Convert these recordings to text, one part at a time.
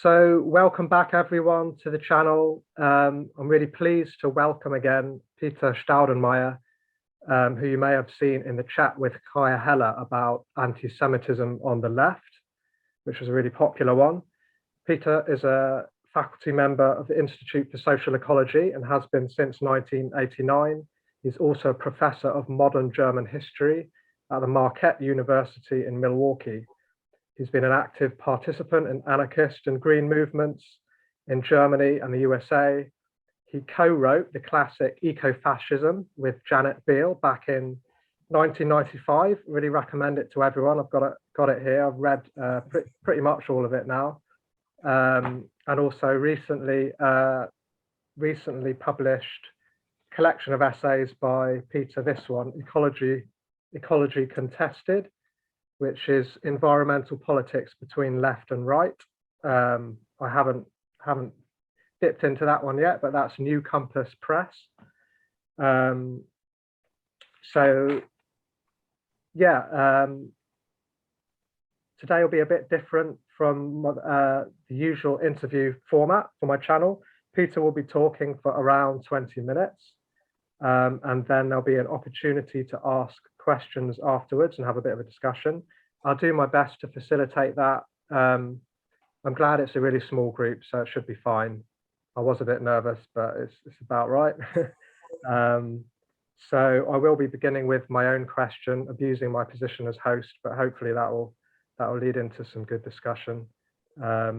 So welcome back everyone to the channel. I'm really pleased to welcome again Peter Staudenmaier, who you may have seen in the chat with Kaya Heller about anti-Semitism on the left, which was a really popular one. Peter is a faculty member of the Institute for Social Ecology and has been since 1989. He's also a professor of modern German history at the Marquette University in Milwaukee. He's been an active participant in anarchist and green movements in Germany and the USA. He co-wrote the classic ECOFASCISM with Janet Biel back in 1995. Really recommend it to everyone. I've got it here. I've read pretty much all of it now. And also recently published a collection of essays by Peter, this one, Ecology Contested, which is environmental politics between left and right. I haven't dipped into that one yet, but that's New Compass Press. Today will be a bit different from the usual interview format for my channel. Peter will be talking for around 20 minutes, and then there'll be an opportunity to ask questions afterwards and have a bit of a discussion. I'll do my best to facilitate that. I'm glad it's a really small group, so it should be fine. I was a bit nervous, but it's about right. So I will be beginning with my own question, abusing my position as host, but hopefully that will lead into some good discussion. If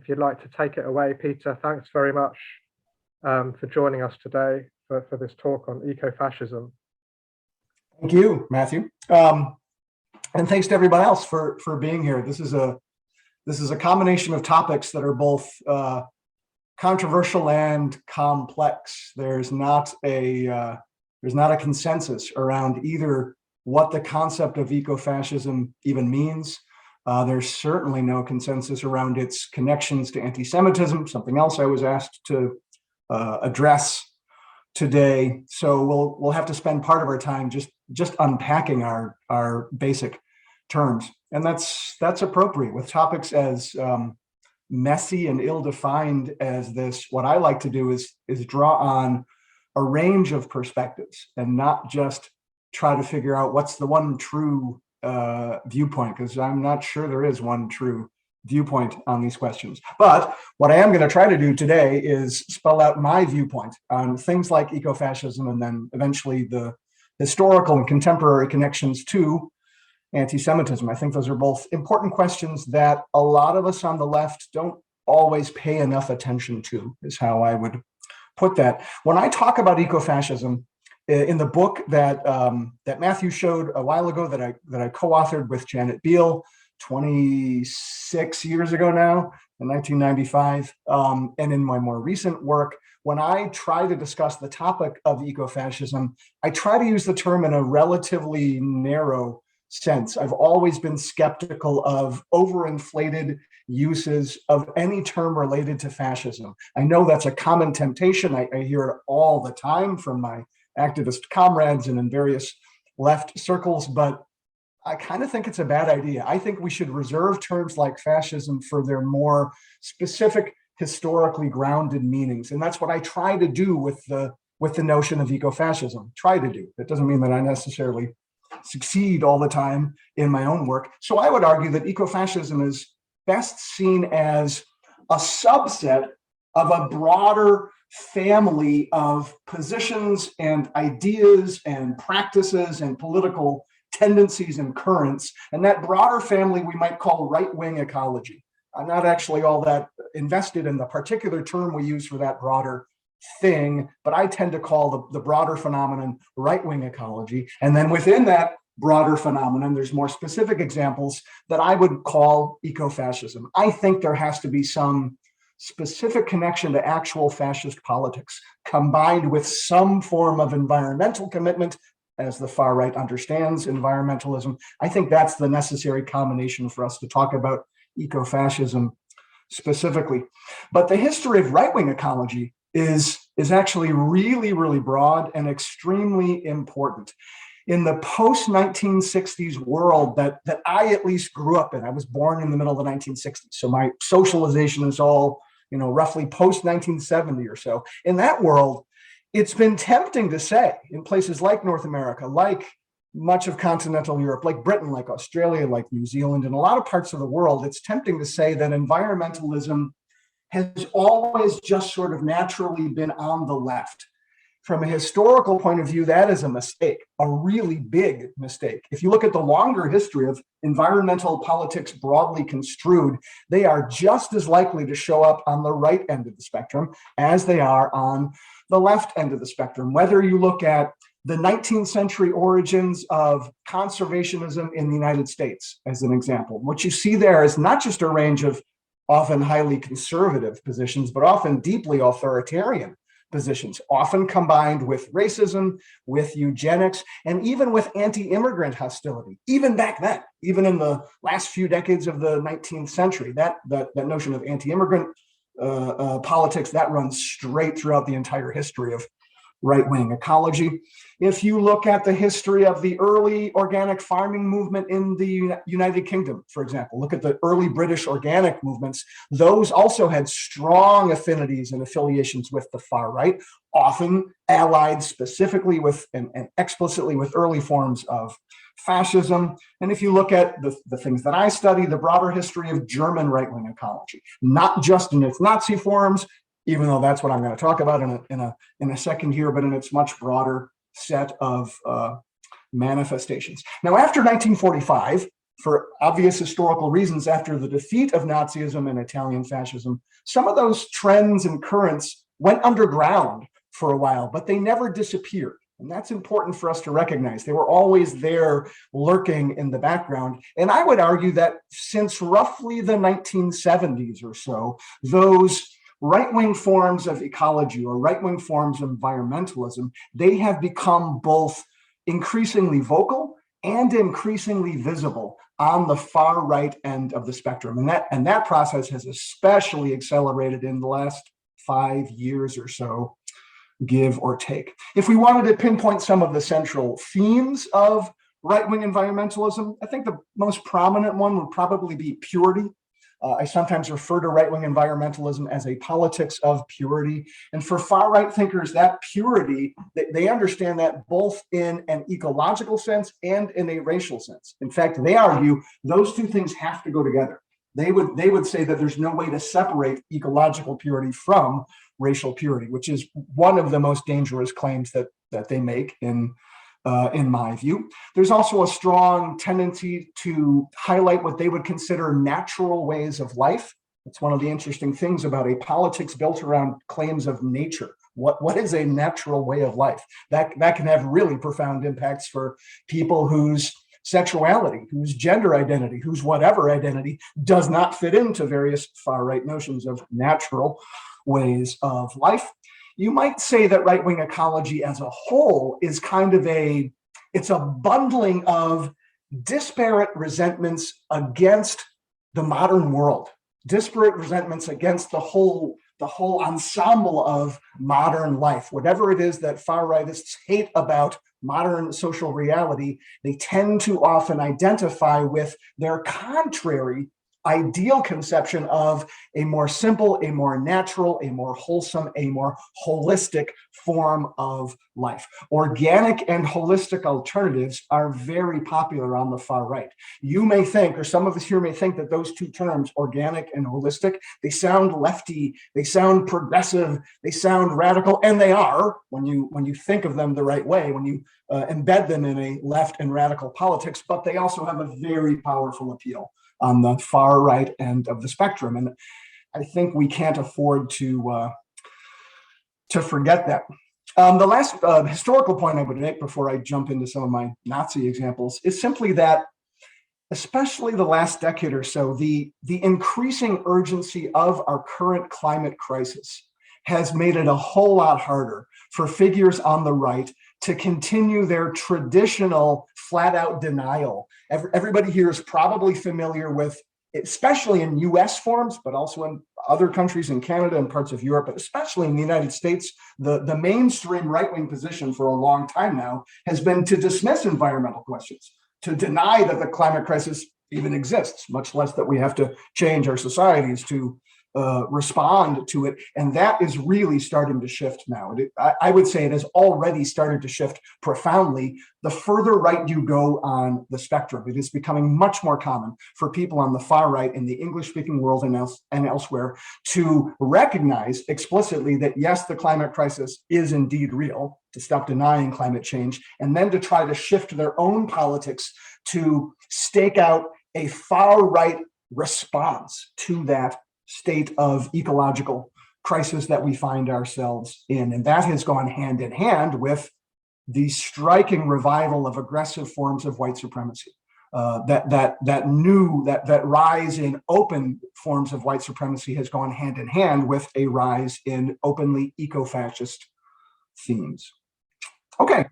you'd like to take it away, Peter, thanks very much for joining us today for this talk on ecofascism. Thank you, Matthew, and thanks to everybody else for being here. This is a combination of topics that are both controversial and complex. There's not a consensus around either what the concept of ecofascism even means. There's certainly no consensus around its connections to anti-Semitism, something else I was asked to address today. So we'll have to spend part of our time just unpacking our basic terms, and that's appropriate with topics as messy and ill-defined as this. What I like to do is draw on a range of perspectives and not just try to figure out what's the one true viewpoint, because I'm not sure there is one true viewpoint on these questions. But what I am going to try to do today is spell out my viewpoint on things like ecofascism, and then eventually the historical and contemporary connections to anti-Semitism. I think those are both important questions that a lot of us on the left don't always pay enough attention to, is how I would put that. When I talk about ecofascism, in the book that Matthew showed a while ago, that I co-authored with Janet Biel 26 years ago now, in 1995, and in my more recent work, when I try to discuss the topic of ecofascism, I try to use the term in a relatively narrow sense. I've always been skeptical of overinflated uses of any term related to fascism. I know that's a common temptation. I hear it all the time from my activist comrades and in various left circles, but I kind of think it's a bad idea. I think we should reserve terms like fascism for their more specific, historically grounded meanings. And that's what I try to do with the notion of ecofascism. Try to do. That doesn't mean that I necessarily succeed all the time in my own work. So I would argue that ecofascism is best seen as a subset of a broader family of positions and ideas and practices and political tendencies and currents. And that broader family we might call right-wing ecology. I'm not actually all that invested in the particular term we use for that broader thing, but I tend to call the broader phenomenon right-wing ecology. And then within that broader phenomenon, there's more specific examples that I would call ecofascism. I think there has to be some specific connection to actual fascist politics, combined with some form of environmental commitment, as the far right understands environmentalism. I think that's the necessary combination for us to talk about ecofascism specifically. But the history of right-wing ecology is actually really, really broad and extremely important. in the post-1960s world that I at least grew up in. I was born in the middle of the 1960s, so my socialization is all, roughly post-1970 or so. In that world, it's been tempting to say in places like North America, like much of continental Europe, like Britain, like Australia, like New Zealand, and a lot of parts of the world, it's tempting to say that environmentalism has always just sort of naturally been on the left. From a historical point of view, that is a mistake, a really big mistake. If you look at the longer history of environmental politics broadly construed, they are just as likely to show up on the right end of the spectrum as they are on the left end of the spectrum. Whether you look at the 19th century origins of conservationism in the United States, as an example, what you see there is not just a range of often highly conservative positions, but often deeply authoritarian positions, often combined with racism, with eugenics, and even with anti-immigrant hostility. Even back then, even in the last few decades of the 19th century, that notion of anti-immigrant politics, that runs straight throughout the entire history of right-wing ecology. If you look at the history of the early organic farming movement in the United Kingdom, for example, look at the early British organic movements, those also had strong affinities and affiliations with the far right, often allied specifically with and explicitly with early forms of fascism. And if you look at the things that I study, the broader history of German right-wing ecology, not just in its Nazi forms, even though that's what I'm going to talk about in a second here, but in its much broader set of manifestations. Now, after 1945, for obvious historical reasons, after the defeat of Nazism and Italian fascism, some of those trends and currents went underground for a while, but they never disappeared. And that's important for us to recognize. They were always there lurking in the background. And I would argue that since roughly the 1970s or so, those right-wing forms of ecology or right-wing forms of environmentalism, they have become both increasingly vocal and increasingly visible on the far right end of the spectrum. And that process has especially accelerated in the last 5 years or so, give or take. If we wanted to pinpoint some of the central themes of right-wing environmentalism, I think the most prominent one would probably be purity. I sometimes refer to right-wing environmentalism as a politics of purity. And for far-right thinkers, that purity, they understand that both in an ecological sense and in a racial sense. In fact, they argue those two things have to go together. They would say that there's no way to separate ecological purity from racial purity, which is one of the most dangerous claims that they make in my view. There's also a strong tendency to highlight what they would consider natural ways of life. It's one of the interesting things about a politics built around claims of nature. What is a natural way of life? That can have really profound impacts for people whose sexuality, whose gender identity, whose whatever identity does not fit into various far-right notions of natural ways of life. You might say that right-wing ecology as a whole is kind of it's a bundling of disparate resentments against the modern world, disparate resentments against the whole ensemble of modern life. Whatever it is that far-rightists hate about modern social reality, they tend to often identify with their contrary ideal conception of a more simple, a more natural, a more wholesome, a more holistic form of life. Organic and holistic alternatives are very popular on the far right. You may think, or some of us here may think, that those two terms, organic and holistic, they sound lefty, they sound progressive, they sound radical, and they are when you think of them the right way, when you embed them in a left and radical politics, but they also have a very powerful appeal on the far right end of the spectrum. And I think we can't afford to forget that. The last historical point I would make before I jump into some of my Nazi examples is simply that, especially the last decade or so, the increasing urgency of our current climate crisis has made it a whole lot harder for figures on the right to continue their traditional flat-out denial. Everybody here is probably familiar with especially in US forms, but also in other countries in Canada and parts of Europe, but especially in the United States, the mainstream right-wing position for a long time now has been to dismiss environmental questions, to deny that the climate crisis even exists, much less that we have to change our societies to respond to it. And that is really starting to shift now. I would say it has already started to shift profoundly. The further right you go on the spectrum, it is becoming much more common for people on the far right in the English-speaking world and elsewhere to recognize explicitly that, yes, the climate crisis is indeed real, to stop denying climate change, and then to try to shift their own politics to stake out a far-right response to that state of ecological crisis that we find ourselves in. And that has gone hand in hand with the striking revival of aggressive forms of white supremacy. That rise in open forms of white supremacy has gone hand in hand with a rise in openly eco-fascist themes. Okay,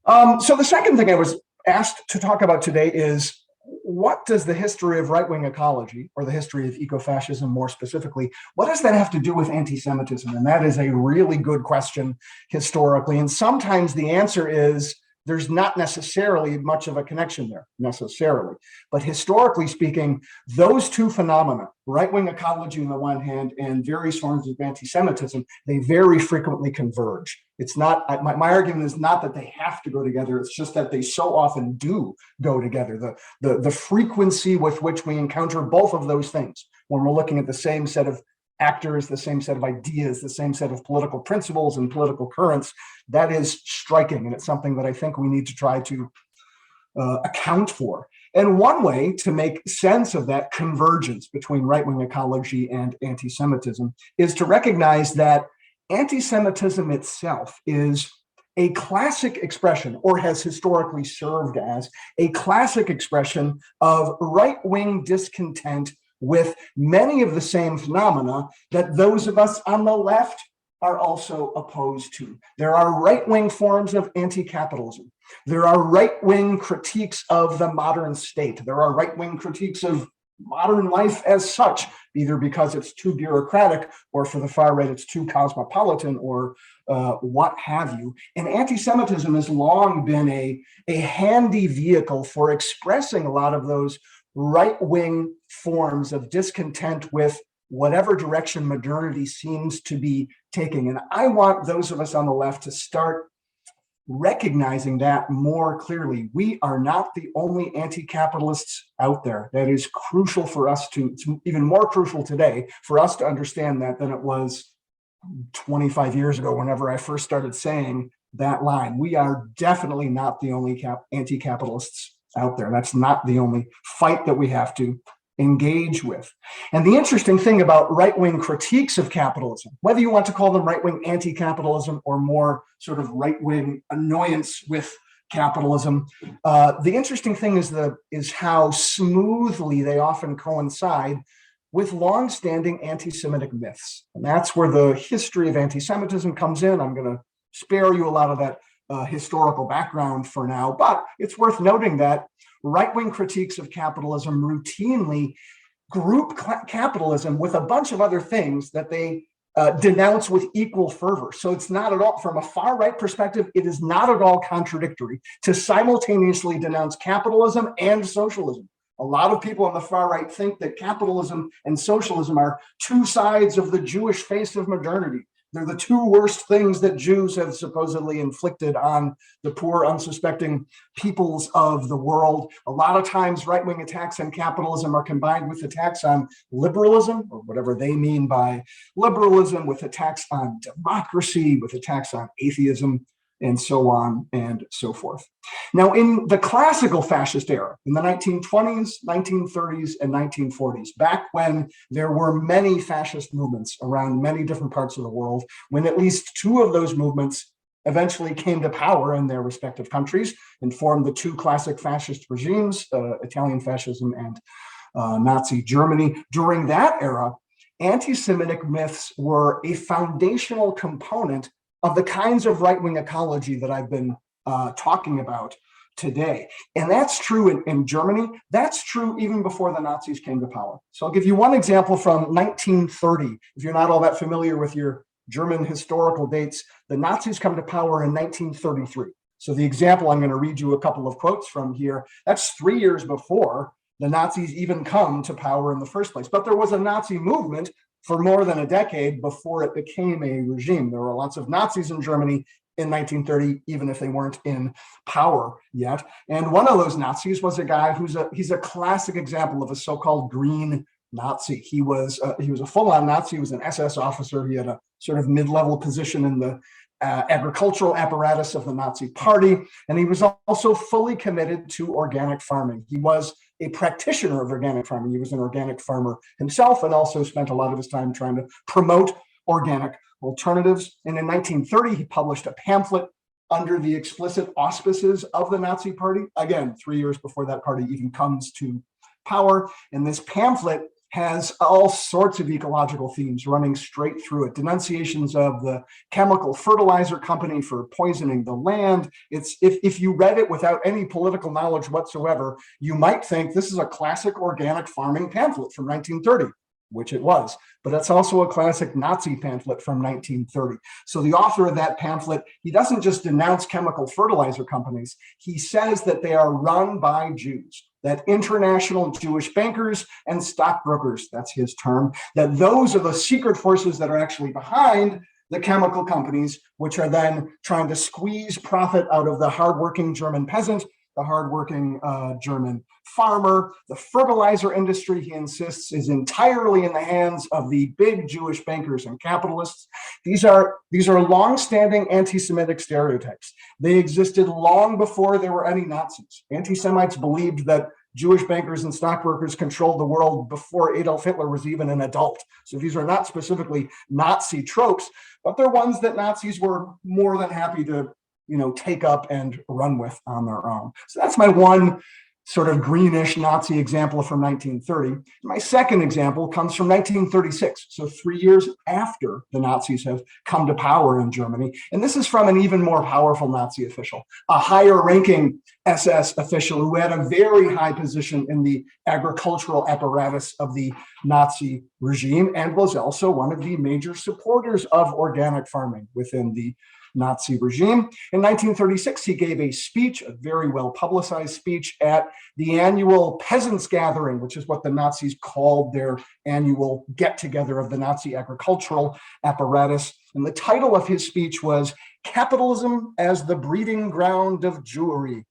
so the second thing I was asked to talk about today is, what does the history of right-wing ecology, or the history of ecofascism more specifically, what does that have to do with anti-Semitism? And that is a really good question historically. And sometimes the answer is there's not necessarily much of a connection there, necessarily. But historically speaking, those two phenomena, right-wing ecology on the one hand and various forms of anti-Semitism, they very frequently converge. It's not, my argument is not that they have to go together, it's just that they so often do go together. The frequency with which we encounter both of those things when we're looking at the same set of actors, the same set of ideas, the same set of political principles and political currents, that is striking. And it's something that I think we need to try to account for. And one way to make sense of that convergence between right-wing ecology and anti-Semitism is to recognize that anti-Semitism itself is a classic expression, or has historically served as a classic expression of right-wing discontent with many of the same phenomena that those of us on the left are also opposed to. There are right-wing forms of anti-capitalism. There are right-wing critiques of the modern state. There are right-wing critiques of modern life as such, either because it's too bureaucratic, or for the far right, it's too cosmopolitan, or what have you. And anti-Semitism has long been a handy vehicle for expressing a lot of those right-wing forms of discontent with whatever direction modernity seems to be taking. And I want those of us on the left to start recognizing that more clearly. We are not the only anti-capitalists out there. That is crucial for us to, it's even more crucial today for us to understand that than it was 25 years ago, whenever I first started saying that line. We are definitely not the only anti-capitalists out there. That's not the only fight that we have to engage with. And the interesting thing about right-wing critiques of capitalism, whether you want to call them right-wing anti-capitalism or more sort of right-wing annoyance with capitalism, the interesting thing is how smoothly they often coincide with long-standing anti-Semitic myths. And that's where the history of anti-Semitism comes in. I'm going to spare you a lot of that historical background for now, but it's worth noting that right-wing critiques of capitalism routinely group capitalism with a bunch of other things that they denounce with equal fervor. So it's not at all, from a far-right perspective, it is not at all contradictory to simultaneously denounce capitalism and socialism. A lot of people on the far right think that capitalism and socialism are two sides of the Jewish face of modernity. They're the two worst things that Jews have supposedly inflicted on the poor, unsuspecting peoples of the world. A lot of times, right-wing attacks on capitalism are combined with attacks on liberalism, or whatever they mean by liberalism, with attacks on democracy, with attacks on atheism, and so on and so forth. Now, in the classical fascist era, in the 1920s, 1930s, and 1940s, back when there were many fascist movements around many different parts of the world, when at least two of those movements eventually came to power in their respective countries and formed the two classic fascist regimes, Italian fascism and Nazi Germany. During that era, anti-Semitic myths were a foundational component of the kinds of right-wing ecology that I've been talking about today. And that's true in Germany. That's true even before the Nazis came to power. So I'll give you one example from 1930. If you're not all that familiar with your German historical dates, the Nazis come to power in 1933. So the example, I'm going to read you a couple of quotes from here. That's 3 years before the Nazis even come to power in the first place. But there was a Nazi movement for more than a decade before it became a regime. There were lots of Nazis in Germany in 1930, even if they weren't in power yet. And one of those Nazis was a guy he's a classic example of a so-called green Nazi. He was a full-on Nazi. He was an SS officer. He had a sort of mid-level position in the agricultural apparatus of the Nazi party. And he was also fully committed to organic farming. He was a practitioner of organic farming. He was an organic farmer himself and also spent a lot of his time trying to promote organic alternatives. And in 1930, he published a pamphlet under the explicit auspices of the Nazi party. Again, 3 years before that party even comes to power. And this pamphlet has all sorts of ecological themes running straight through it. Denunciations of the chemical fertilizer company for poisoning the land. If you read it without any political knowledge whatsoever, you might think this is a classic organic farming pamphlet from 1930, which it was. But it's also a classic Nazi pamphlet from 1930. So the author of that pamphlet, he doesn't just denounce chemical fertilizer companies. He says that they are run by Jews, that international Jewish bankers and stockbrokers, that's his term, that those are the secret forces that are actually behind the chemical companies, which are then trying to squeeze profit out of the hardworking German peasant, the hardworking German farmer. The fertilizer industry, he insists, is entirely in the hands of the big Jewish bankers and capitalists. These are long-standing anti-Semitic stereotypes. They existed long before there were any Nazis. Anti-Semites believed that Jewish bankers and stockbrokers controlled the world before Adolf Hitler was even an adult. So these are not specifically Nazi tropes, but they're ones that Nazis were more than happy to take up and run with on their own. So that's my one sort of greenish Nazi example from 1930. My second example comes from 1936, so 3 years after the Nazis have come to power in Germany. And this is from an even more powerful Nazi official, a higher ranking SS official who had a very high position in the agricultural apparatus of the Nazi regime and was also one of the major supporters of organic farming within the Nazi regime. In 1936, he gave a speech, a very well publicized speech at the annual peasants gathering, which is what the Nazis called their annual get-together of the Nazi agricultural apparatus. And the title of his speech was "Capitalism as the Breeding Ground of Jewry."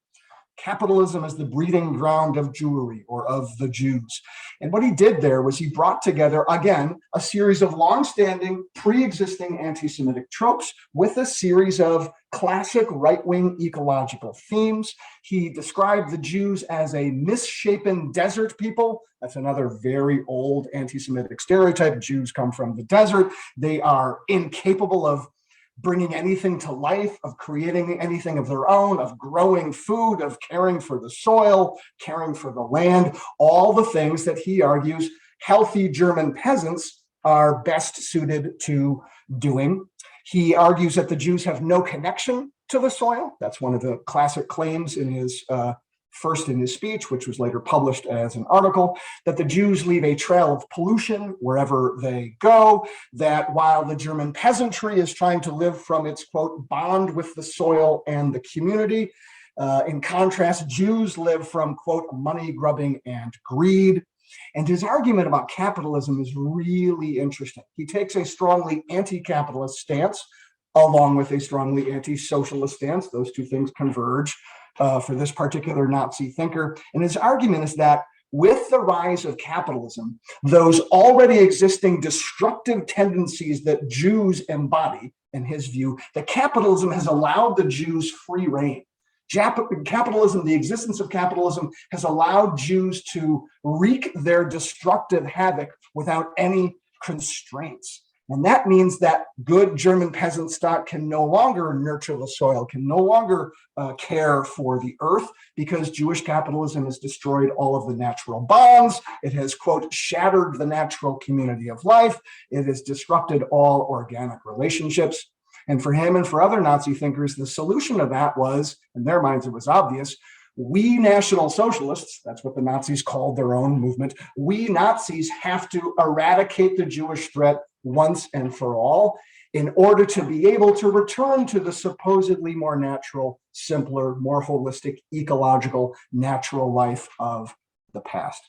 Capitalism as the breeding ground of Jewry, or of the Jews. And what he did there was he brought together, again, a series of longstanding, pre-existing anti-Semitic tropes with a series of classic right-wing ecological themes. He described the Jews as a misshapen desert people. That's another very old anti-Semitic stereotype. Jews come from the desert. They are incapable of bringing anything to life, of creating anything of their own, of growing food, of caring for the soil, caring for the land, all the things that he argues healthy German peasants are best suited to doing. He argues that the Jews have no connection to the soil. That's one of the classic claims in his first in his speech, which was later published as an article, that the Jews leave a trail of pollution wherever they go, that while the German peasantry is trying to live from its, quote, bond with the soil and the community, in contrast, Jews live from, quote, money grubbing and greed. And his argument about capitalism is really interesting. He takes a strongly anti-capitalist stance along with a strongly anti-socialist stance. Those two things converge for this particular Nazi thinker. And his argument is that with the rise of capitalism, those already existing destructive tendencies that Jews embody, in his view, that capitalism has allowed the Jews free rein. Capitalism, the existence of capitalism, has allowed Jews to wreak their destructive havoc without any constraints. And that means that good German peasant stock can no longer nurture the soil, can no longer care for the earth, because Jewish capitalism has destroyed all of the natural bonds. It has, quote, shattered the natural community of life. It has disrupted all organic relationships. And for him and for other Nazi thinkers, the solution to that was, in their minds, it was obvious, we National Socialists, that's what the Nazis called their own movement, we Nazis have to eradicate the Jewish threat once and for all in order to be able to return to the supposedly more natural, simpler, more holistic, ecological, natural life of the past.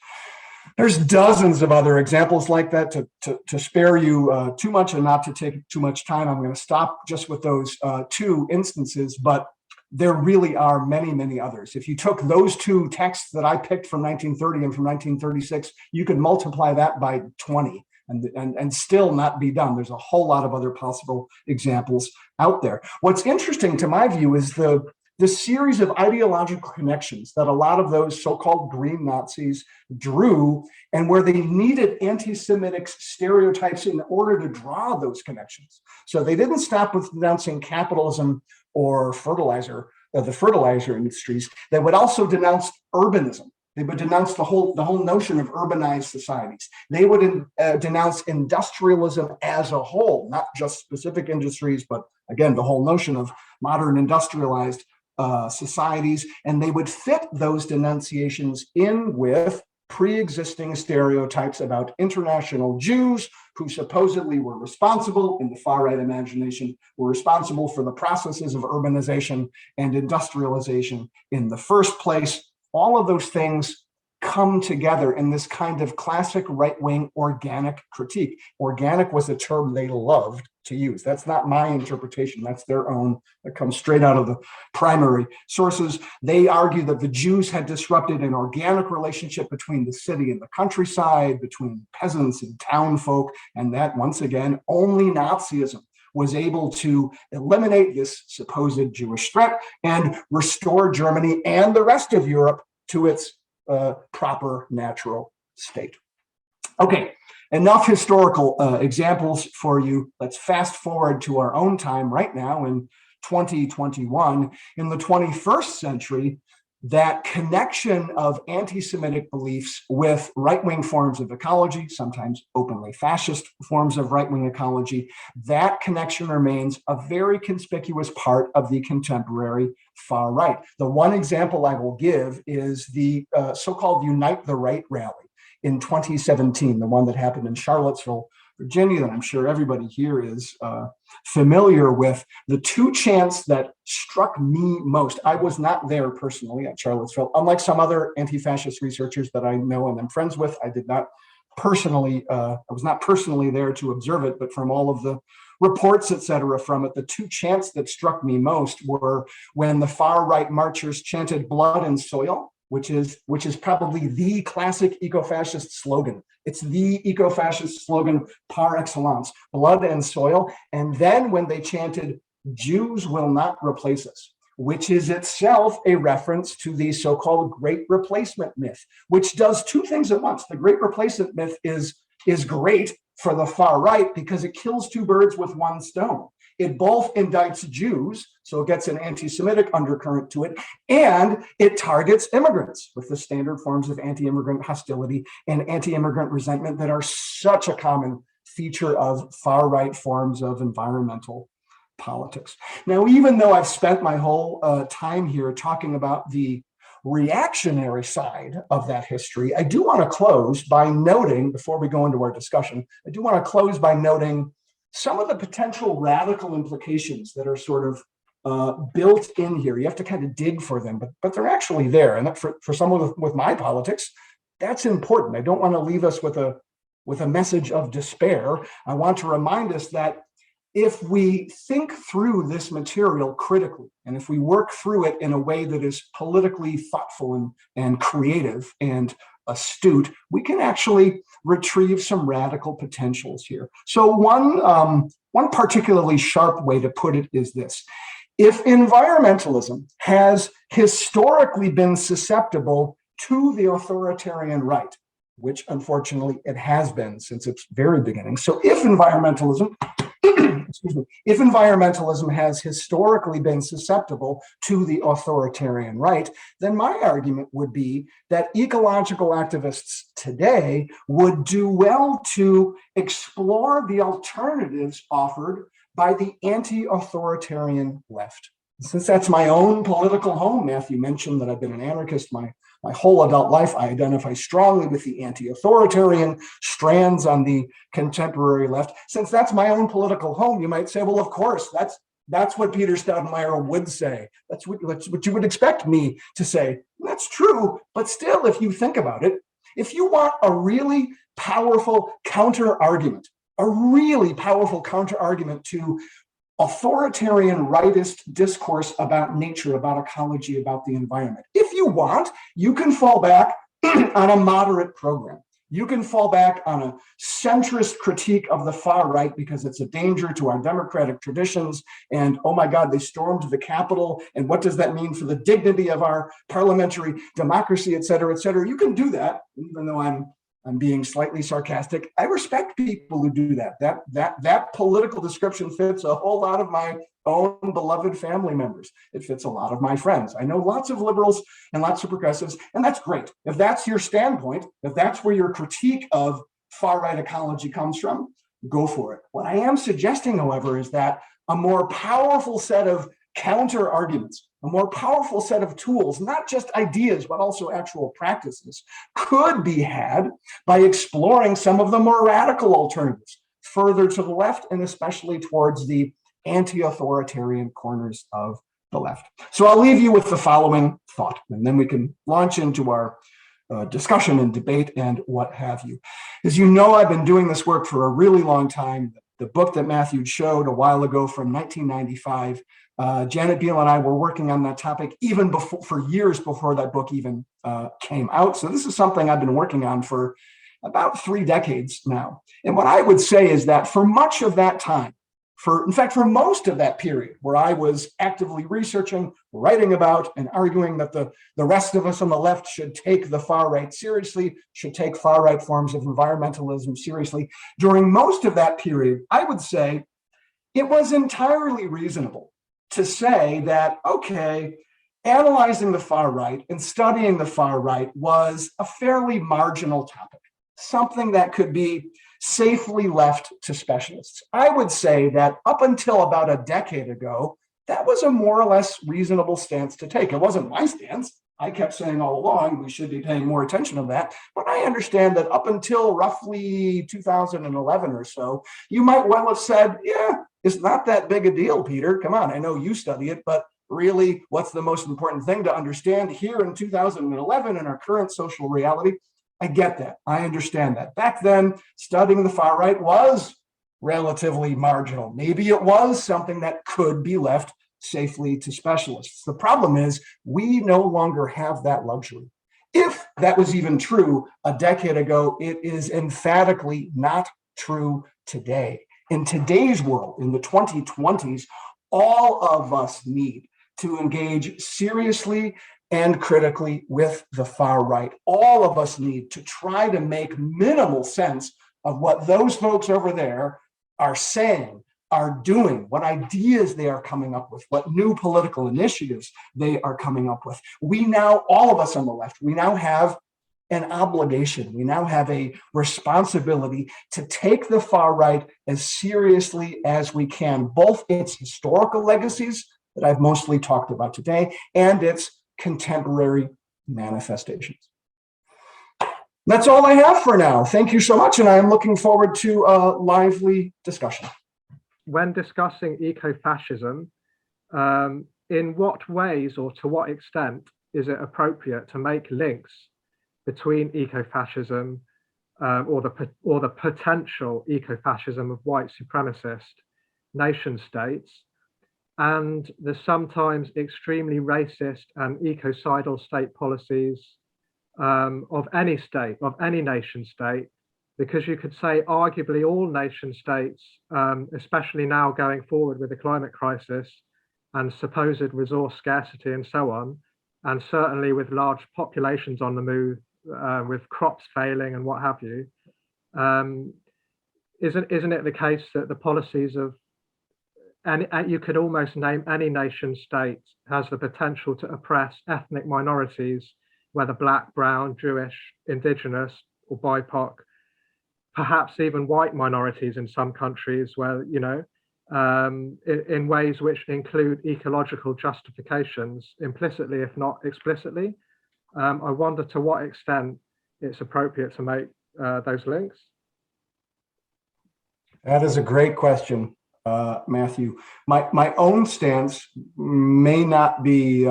There's dozens of other examples like that. To spare you too much and not to take too much time, I'm going to stop just with those two instances, but there really are many, many others. If you took those two texts that I picked from 1930 and from 1936, you could multiply that by 20 and still not be done. There's a whole lot of other possible examples out there. What's interesting to my view is the series of ideological connections that a lot of those so-called green Nazis drew, and where they needed anti-Semitic stereotypes in order to draw those connections. So they didn't stop with denouncing capitalism or the fertilizer industries. They would also denounce urbanism. They would denounce the whole notion of urbanized societies. They would denounce industrialism as a whole, not just specific industries, but again, the whole notion of modern industrialized societies. And they would fit those denunciations in with pre-existing stereotypes about international Jews who supposedly were responsible, in the far-right imagination, were responsible for the processes of urbanization and industrialization in the first place. All of those things come together in this kind of classic right-wing organic critique. Organic was a term they loved to use. That's not my interpretation. That's their own. That comes straight out of the primary sources. They argue that the Jews had disrupted an organic relationship between the city and the countryside, between peasants and town folk, and that, once again, only Nazism was able to eliminate this supposed Jewish threat and restore Germany and the rest of Europe to its proper natural state. Okay, enough historical examples for you. Let's fast forward to our own time right now in 2021. In the 21st century, that connection of anti-Semitic beliefs with right-wing forms of ecology, sometimes openly fascist forms of right-wing ecology, that connection remains a very conspicuous part of the contemporary far right. The one example I will give is the so-called Unite the Right rally in 2017, the one that happened in Charlottesville, Virginia, that I'm sure everybody here is familiar with. The two chants that struck me most, I was not there personally at Charlottesville, unlike some other anti-fascist researchers that I know and am friends with. I did not personally, I was not personally there to observe it, but from all of the reports, et cetera, from it, the two chants that struck me most were when the far right marchers chanted "blood and soil," which is probably the classic eco-fascist slogan. It's the eco-fascist slogan par excellence, blood and soil. And then when they chanted, "Jews will not replace us," which is itself a reference to the so-called Great Replacement myth, which does two things at once. The Great Replacement myth is great for the far right because it kills two birds with one stone. It both indicts Jews, so it gets an anti-Semitic undercurrent to it, and it targets immigrants with the standard forms of anti-immigrant hostility and anti-immigrant resentment that are such a common feature of far-right forms of environmental politics. Now, even though I've spent my whole time here talking about the reactionary side of that history, I do want to close by noting, before we go into our discussion, I do want to close by noting some of the potential radical implications that are sort of built in here. You have to kind of dig for them, but they're actually there. And that for someone with my politics, that's important. I don't want to leave us with a message of despair. I want to remind us that if we think through this material critically, and if we work through it in a way that is politically thoughtful and creative and astute, we can actually retrieve some radical potentials here. So one particularly sharp way to put it is this: if environmentalism has historically been susceptible to the authoritarian right, which unfortunately it has been since its very beginning. So if environmentalism if environmentalism has historically been susceptible to the authoritarian right, then my argument would be that ecological activists today would do well to explore the alternatives offered by the anti-authoritarian left. Since that's my own political home, Matthew mentioned that I've been an anarchist my whole adult life. I identify strongly with the anti-authoritarian strands on the contemporary left. Since that's my own political home, you might say, well, of course, that's what Peter Staudenmaier would say. That's what you would expect me to say. That's true, but still, if you think about it, if you want a really powerful counter-argument to authoritarian rightist discourse about nature, about ecology, about the environment. If you want, you can fall back on a moderate program. You can fall back on a centrist critique of the far right because it's a danger to our democratic traditions. And oh my God, they stormed the Capitol. And what does that mean for the dignity of our parliamentary democracy, et cetera, et cetera? You can do that, even though I'm being slightly sarcastic. I respect people who do that. That political description fits a whole lot of my own beloved family members. It fits a lot of my friends. I know lots of liberals and lots of progressives, and that's great. If that's your standpoint, if that's where your critique of far-right ecology comes from, go for it. What I am suggesting, however, is that a more powerful set of counter arguments, a more powerful set of tools, not just ideas, but also actual practices, could be had by exploring some of the more radical alternatives further to the left, and especially towards the anti-authoritarian corners of the left. So I'll leave you with the following thought, and then we can launch into our discussion and debate and what have you. As you know, I've been doing this work for a really long time. The book that Matthew showed a while ago from 1995, Janet Beal and I were working on that topic even before, for years before that book even came out. So this is something I've been working on for about 3 decades now. And what I would say is that for much of that time, in fact, for most of that period where I was actively researching, writing about, and arguing that the rest of us on the left should take the far right seriously, should take far right forms of environmentalism seriously, during most of that period, I would say it was entirely reasonable to say that, okay, analyzing the far right and studying the far right was a fairly marginal topic, something that could be safely left to specialists. I would say that up until about a decade ago, that was a more or less reasonable stance to take. It wasn't my stance. I kept saying all along, we should be paying more attention to that. But I understand that up until roughly 2011 or so, you might well have said, yeah, it's not that big a deal, Peter. Come on, I know you study it, but really, what's the most important thing to understand here in 2011 in our current social reality? I get that. I understand that. Back then, studying the far right was relatively marginal. Maybe it was something that could be left safely to specialists. The problem is we no longer have that luxury. If that was even true a decade ago, it is emphatically not true today. In today's world, in the 2020s, all of us need to engage seriously and critically with the far right. All of us need to try to make minimal sense of what those folks over there are saying, are doing, what ideas they are coming up with, what new political initiatives they are coming up with. We now, all of us on the left, we now have an obligation, we now have a responsibility to take the far right as seriously as we can, both its historical legacies that I've mostly talked about today and its contemporary manifestations. That's all I have for now. Thank you so much, and I am looking forward to a lively discussion. When discussing ecofascism, in what ways or to what extent is it appropriate to make links between ecofascism or the potential ecofascism of white supremacist nation states and the sometimes extremely racist and ecocidal state policies of any state, of any nation state, because you could say arguably all nation states, especially now going forward with the climate crisis and supposed resource scarcity and so on, and certainly with large populations on the move, with crops failing and what have you, isn't it the case that the policies of, and you could almost name any nation state has the potential to oppress ethnic minorities, whether Black, brown, Jewish, indigenous, or BIPOC, perhaps even white minorities in some countries where, you know, in ways which include ecological justifications implicitly, if not explicitly. I wonder to what extent it's appropriate to make those links. That is a great question, Matthew. My own stance may not be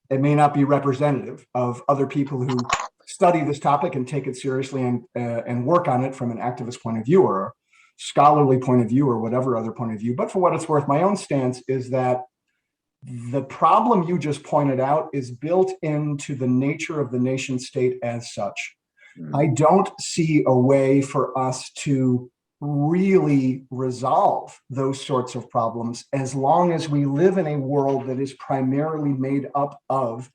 representative of other people who study this topic and take it seriously and work on it from an activist point of view or a scholarly point of view or whatever other point of view. But for what it's worth, my own stance is that the problem you just pointed out is built into the nature of the nation state as such. I don't see a way for us to really resolve those sorts of problems as long as we live in a world that is primarily made up of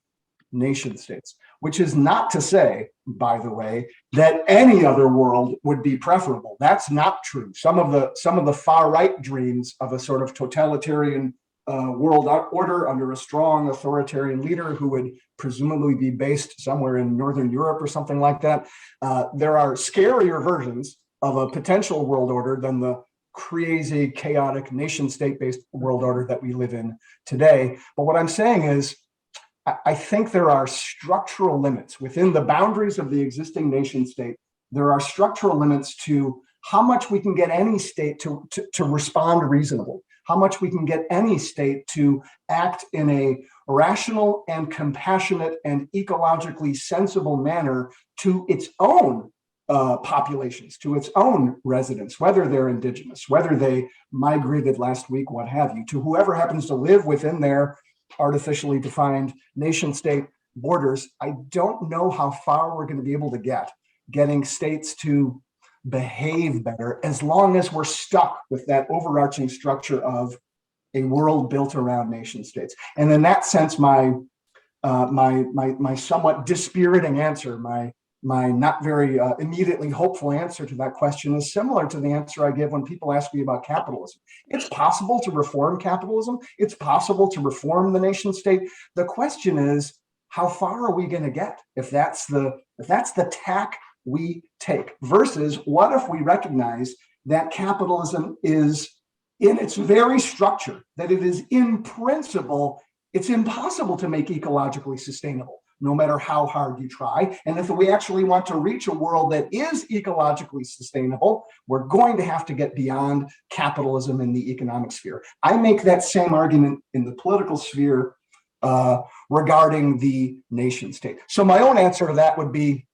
nation states, which is not to say, by the way, that any other world would be preferable. That's not true. Some of the far right dreams of a sort of totalitarian world order under a strong authoritarian leader who would presumably be based somewhere in Northern Europe or something like that. There are scarier versions of a potential world order than the crazy, chaotic, nation-state-based world order that we live in today. But what I'm saying is, I think there are structural limits within the boundaries of the existing nation state. There are structural limits to how much we can get any state to respond reasonably, how much we can get any state to act in a rational and compassionate and ecologically sensible manner to its own populations, to its own residents, whether they're indigenous, whether they migrated last week, what have you, to whoever happens to live within their artificially defined nation state borders. I don't know how far we're going to be able to getting states to behave better as long as we're stuck with that overarching structure of a world built around nation states. And in that sense, my somewhat dispiriting answer, my not very immediately hopeful answer to that question is similar to the answer I give when people ask me about capitalism. It's possible to reform capitalism. It's possible to reform the nation state. The question is, how far are we going to get if that's the tack we take, versus what if we recognize that capitalism is in its very structure, that it is in principle, it's impossible to make ecologically sustainable, no matter how hard you try. And if we actually want to reach a world that is ecologically sustainable, we're going to have to get beyond capitalism in the economic sphere. I make that same argument in the political sphere regarding the nation state. So my own answer to that would be,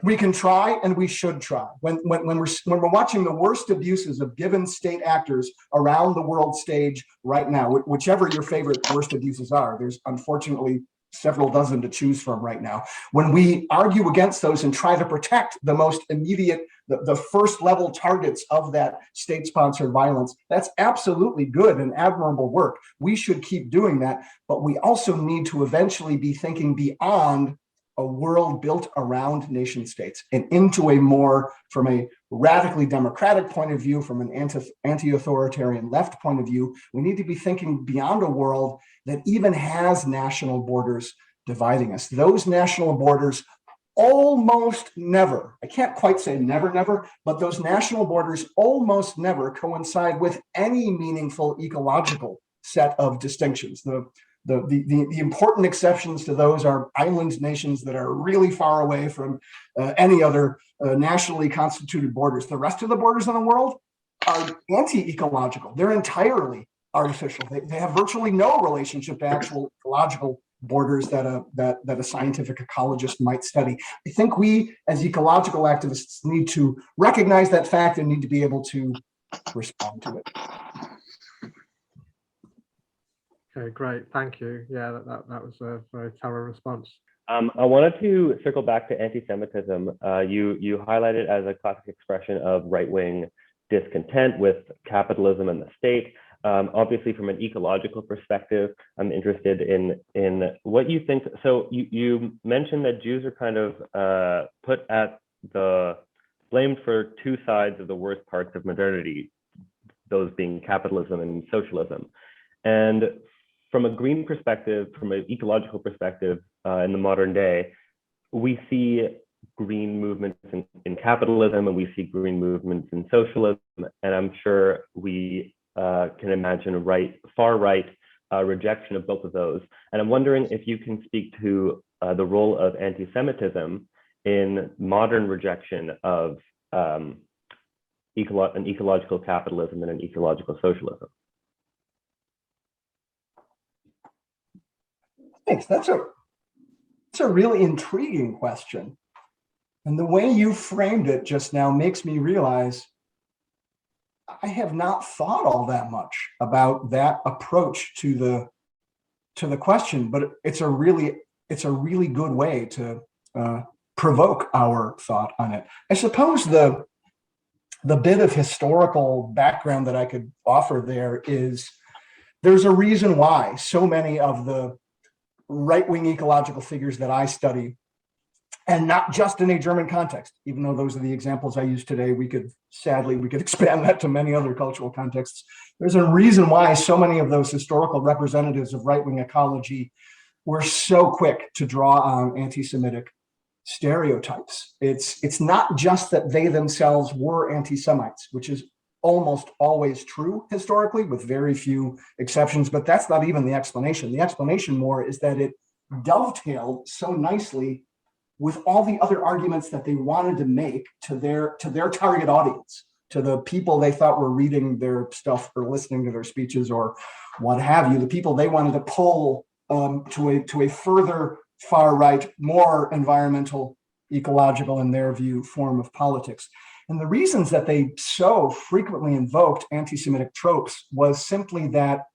we can try and we should try. When we're watching the worst abuses of given state actors around the world stage right now, whichever your favorite worst abuses are, there's unfortunately several dozen to choose from right now. When we argue against those and try to protect the most immediate, the first level targets of that state-sponsored violence, that's absolutely good and admirable work. We should keep doing that, but we also need to eventually be thinking beyond a world built around nation states and into a more, from a radically democratic point of view, from an anti-authoritarian left point of view, we need to be thinking beyond a world that even has national borders dividing us. Those national borders almost never, I can't quite say never, but those national borders almost never coincide with any meaningful ecological set of distinctions. The important exceptions to those are island nations that are really far away from any other nationally constituted borders. The rest of the borders in the world are anti-ecological. They're entirely artificial. They have virtually no relationship to actual ecological borders that a scientific ecologist might study. I think we, as ecological activists, need to recognize that fact and need to be able to respond to it. Okay, great. Thank you. Yeah, that was a very thorough response. I wanted to circle back to anti-Semitism. You highlighted as a classic expression of right-wing discontent with capitalism and the state. Obviously, from an ecological perspective, I'm interested in what you think. So you mentioned that Jews are kind of put at the blamed for two sides of the worst parts of modernity, those being capitalism and socialism. And from a green perspective, from an ecological perspective, in the modern day, we see green movements in capitalism, and we see green movements in socialism, and I'm sure we can imagine a far right rejection of both of those. And I'm wondering if you can speak to the role of anti-Semitism in modern rejection of an ecological capitalism and an ecological socialism. Thanks. That's a really intriguing question. And the way you framed it just now makes me realize I have not thought all that much about that approach to the question, but it's a really good way to provoke our thought on it. I suppose the bit of historical background that I could offer there is there's a reason why so many of the right-wing ecological figures that I study, and not just in a German context, even though those are the examples I use today, we could expand that to many other cultural contexts. There's a reason why so many of those historical representatives of right-wing ecology were so quick to draw on anti-Semitic stereotypes. It's not just that they themselves were anti-Semites, which is almost always true historically, with very few exceptions, but that's not even the explanation. The explanation more is that it dovetailed so nicely with all the other arguments that they wanted to make to their target audience, to the people they thought were reading their stuff or listening to their speeches or what have you, the people they wanted to pull to a further far right, more environmental, ecological, in their view, form of politics. And the reasons that they so frequently invoked anti-Semitic tropes was simply that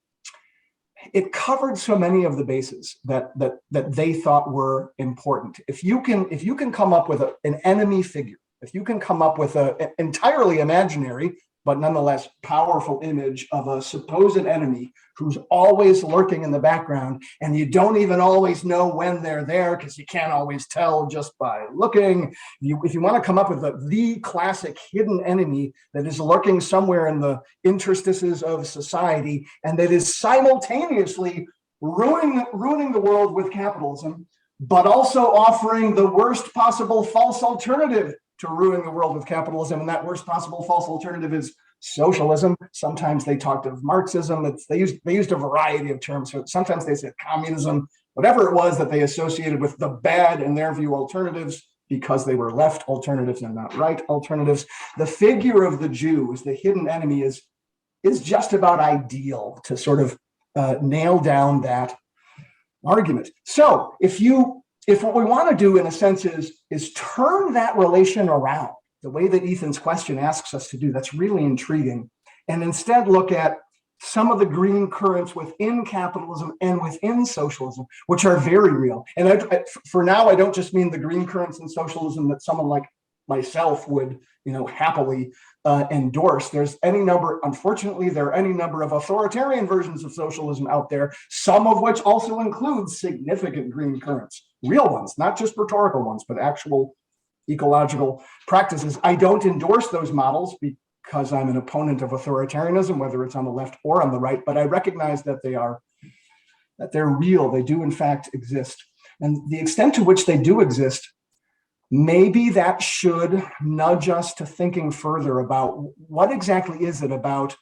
it covered so many of the bases that they thought were important. If you can come up with an enemy figure, if you can come up with an entirely imaginary but nonetheless powerful image of a supposed enemy who's always lurking in the background, and you don't even always know when they're there because you can't always tell just by looking. If you want to come up with the classic hidden enemy that is lurking somewhere in the interstices of society and that is simultaneously ruining the world with capitalism, but also offering the worst possible false alternative to ruining the world with capitalism, and that worst possible false alternative is socialism. Sometimes they talked of Marxism. They used a variety of terms. So sometimes they said communism, whatever it was that they associated with the bad, in their view, alternatives, because they were left alternatives and not right alternatives. The figure of the Jew as the hidden enemy is just about ideal to sort of nail down that argument. So if what we want to do, in a sense, is turn that relation around, the way that Ethan's question asks us to do, that's really intriguing, and instead look at some of the green currents within capitalism and within socialism, which are very real. And for now, I don't just mean the green currents in socialism that someone like myself would, happily endorse. There's any number, unfortunately, there are any number of authoritarian versions of socialism out there, some of which also include significant green currents, real ones, not just rhetorical ones, but actual ecological practices. I don't endorse those models because I'm an opponent of authoritarianism, whether it's on the left or on the right, but I recognize that they're real. They do in fact exist. And the extent to which they do exist, maybe that should nudge us to thinking further about what exactly is it about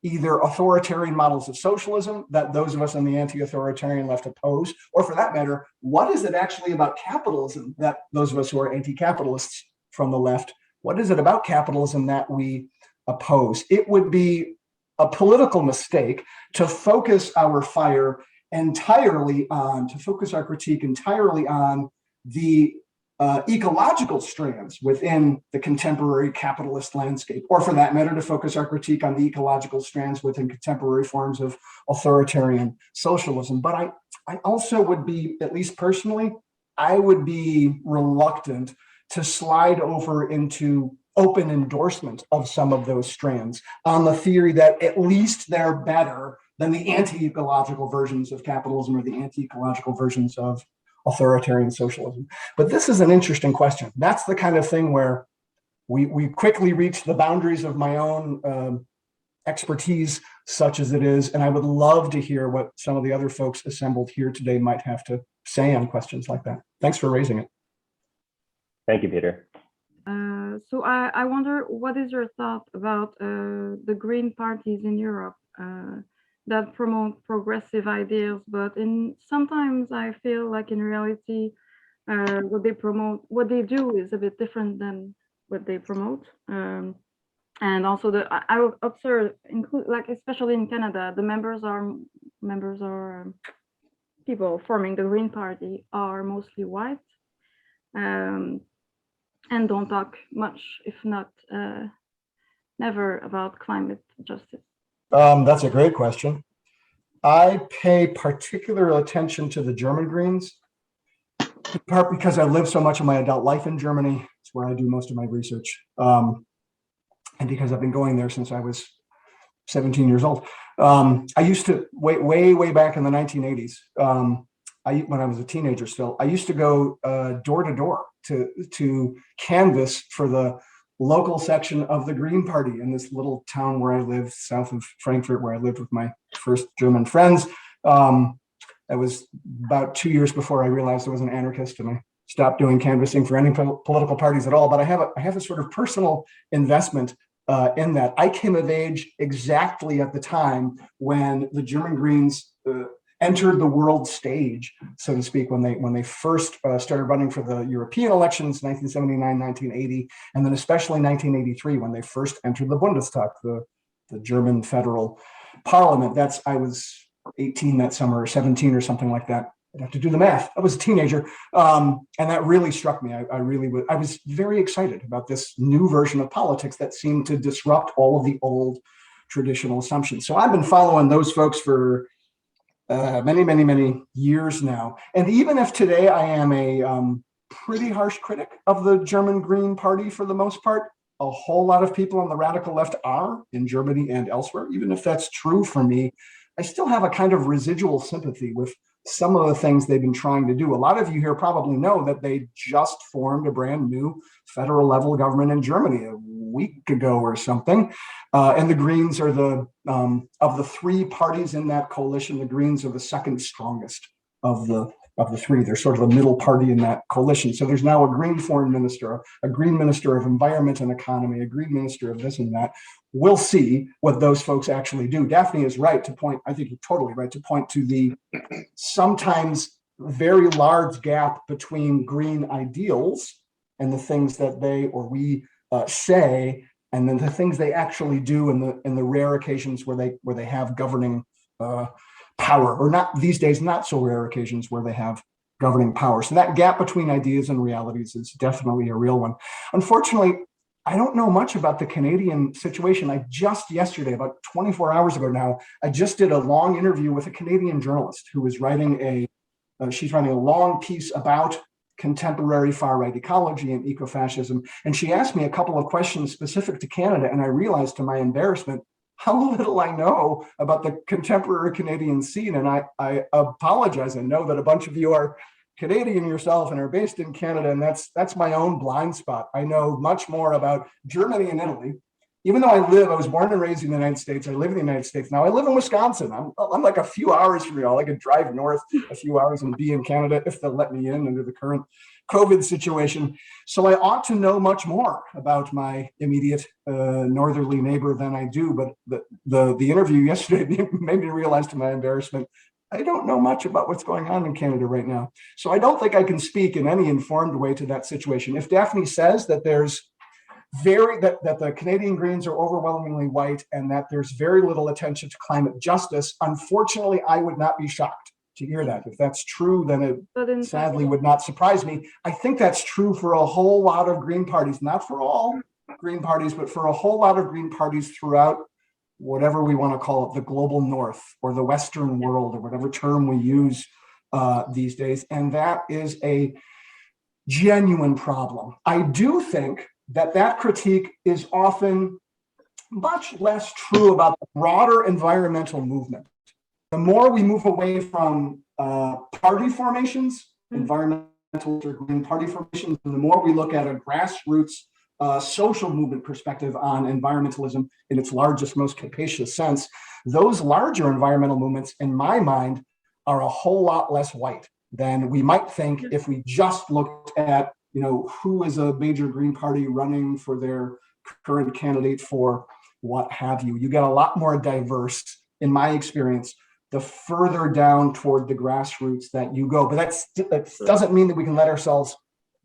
either authoritarian models of socialism that those of us on the anti-authoritarian left oppose, or for that matter, what is it actually about capitalism that those of us who are anti-capitalists from the left, what is it about capitalism that we oppose? It would be a political mistake to focus our critique entirely on the ecological strands within the contemporary capitalist landscape, or for that matter, to focus our critique on the ecological strands within contemporary forms of authoritarian socialism. But I also would be, at least personally, I would be reluctant to slide over into open endorsement of some of those strands on the theory that at least they're better than the anti-ecological versions of capitalism or the anti-ecological versions of authoritarian socialism. But this is an interesting question. That's the kind of thing where we quickly reach the boundaries of my own expertise, such as it is. And I would love to hear what some of the other folks assembled here today might have to say on questions like that. Thanks for raising it. Thank you, Peter. So I wonder, what is your thought about the green parties in Europe that promote progressive ideas, but sometimes I feel like in reality, what they do is a bit different than what they promote. And also I observe, like especially in Canada, the members are people forming the Green Party are mostly white. And don't talk much, if not never, about climate justice. That's a great question. I pay particular attention to the German Greens, in part because I lived so much of my adult life in Germany. It's where I do most of my research. And because I've been going there since I was 17 years old. I used to, way back in the 1980s, when I was a teenager still, I used to go door to door to canvass for the local section of the Green Party in this little town where I lived, south of Frankfurt, where I lived with my first German friends. That was about 2 years before I realized I was an anarchist, and I stopped doing canvassing for any political parties at all. But I have a sort of personal investment in that. I came of age exactly at the time when the German Greens entered the world stage, so to speak, when they first started running for the European elections, 1979, 1980, and then especially 1983, when they first entered the Bundestag, the German federal parliament. I was 18 that summer, or 17 or something like that. I'd have to do the math. I was a teenager, and that really struck me. I was very excited about this new version of politics that seemed to disrupt all of the old traditional assumptions. So I've been following those folks for many years now. And even if today I am a pretty harsh critic of the German Green Party for the most part, a whole lot of people on the radical left are in Germany and elsewhere. Even if that's true for me, I still have a kind of residual sympathy with some of the things they've been trying to do. A lot of you here probably know that they just formed a brand new federal level government in Germany a week ago or something. And the Greens are of the three parties in that coalition, the Greens are the second strongest of the three. They're sort of the middle party in that coalition. So there's now a Green foreign minister, a Green minister of environment and economy, a Green minister of this and that. We'll see what those folks actually do. Daphne is right to point, I think you're totally right to point to the sometimes very large gap between Green ideals and the things that they or we say, and then the things they actually do in the rare occasions where they have governing power, or not these days, not so rare occasions where they have governing power. So that gap between ideas and realities is definitely a real one. Unfortunately, I don't know much about the Canadian situation. I just yesterday, about 24 hours ago now, I just did a long interview with a Canadian journalist who was she's writing a long piece about contemporary far-right ecology and ecofascism. And she asked me a couple of questions specific to Canada, and I realized to my embarrassment how little I know about the contemporary Canadian scene. And I apologize. I know that a bunch of you are Canadian yourself and are based in Canada, and that's my own blind spot. I know much more about Germany and Italy. Even though I was born and raised in the United States, I live in the United States. Now I live in Wisconsin. I'm like a few hours from y'all. I could drive north a few hours and be in Canada if they'll let me in under the current COVID situation. So I ought to know much more about my immediate northerly neighbor than I do. But the interview yesterday made me realize to my embarrassment, I don't know much about what's going on in Canada right now. So I don't think I can speak in any informed way to that situation. If Daphne says that there's that the Canadian Greens are overwhelmingly white and that there's very little attention to climate justice, unfortunately, I would not be shocked to hear that. If that's true, then it sadly would not surprise me. I think that's true for a whole lot of Green parties, not for all Green parties, but for a whole lot of Green parties throughout whatever we want to call it, the global north or the Western world, or whatever term we use these days. And that is a genuine problem. I do think that critique is often much less true about the broader environmental movement. The more we move away from party formations, environmental or Green party formations, and the more we look at a grassroots social movement perspective on environmentalism in its largest, most capacious sense, those larger environmental movements, in my mind, are a whole lot less white than we might think if we just looked at who is a major Green Party running for their current candidate for what have you. You get a lot more diverse, in my experience, the further down toward the grassroots that you go. But that doesn't mean that we can let ourselves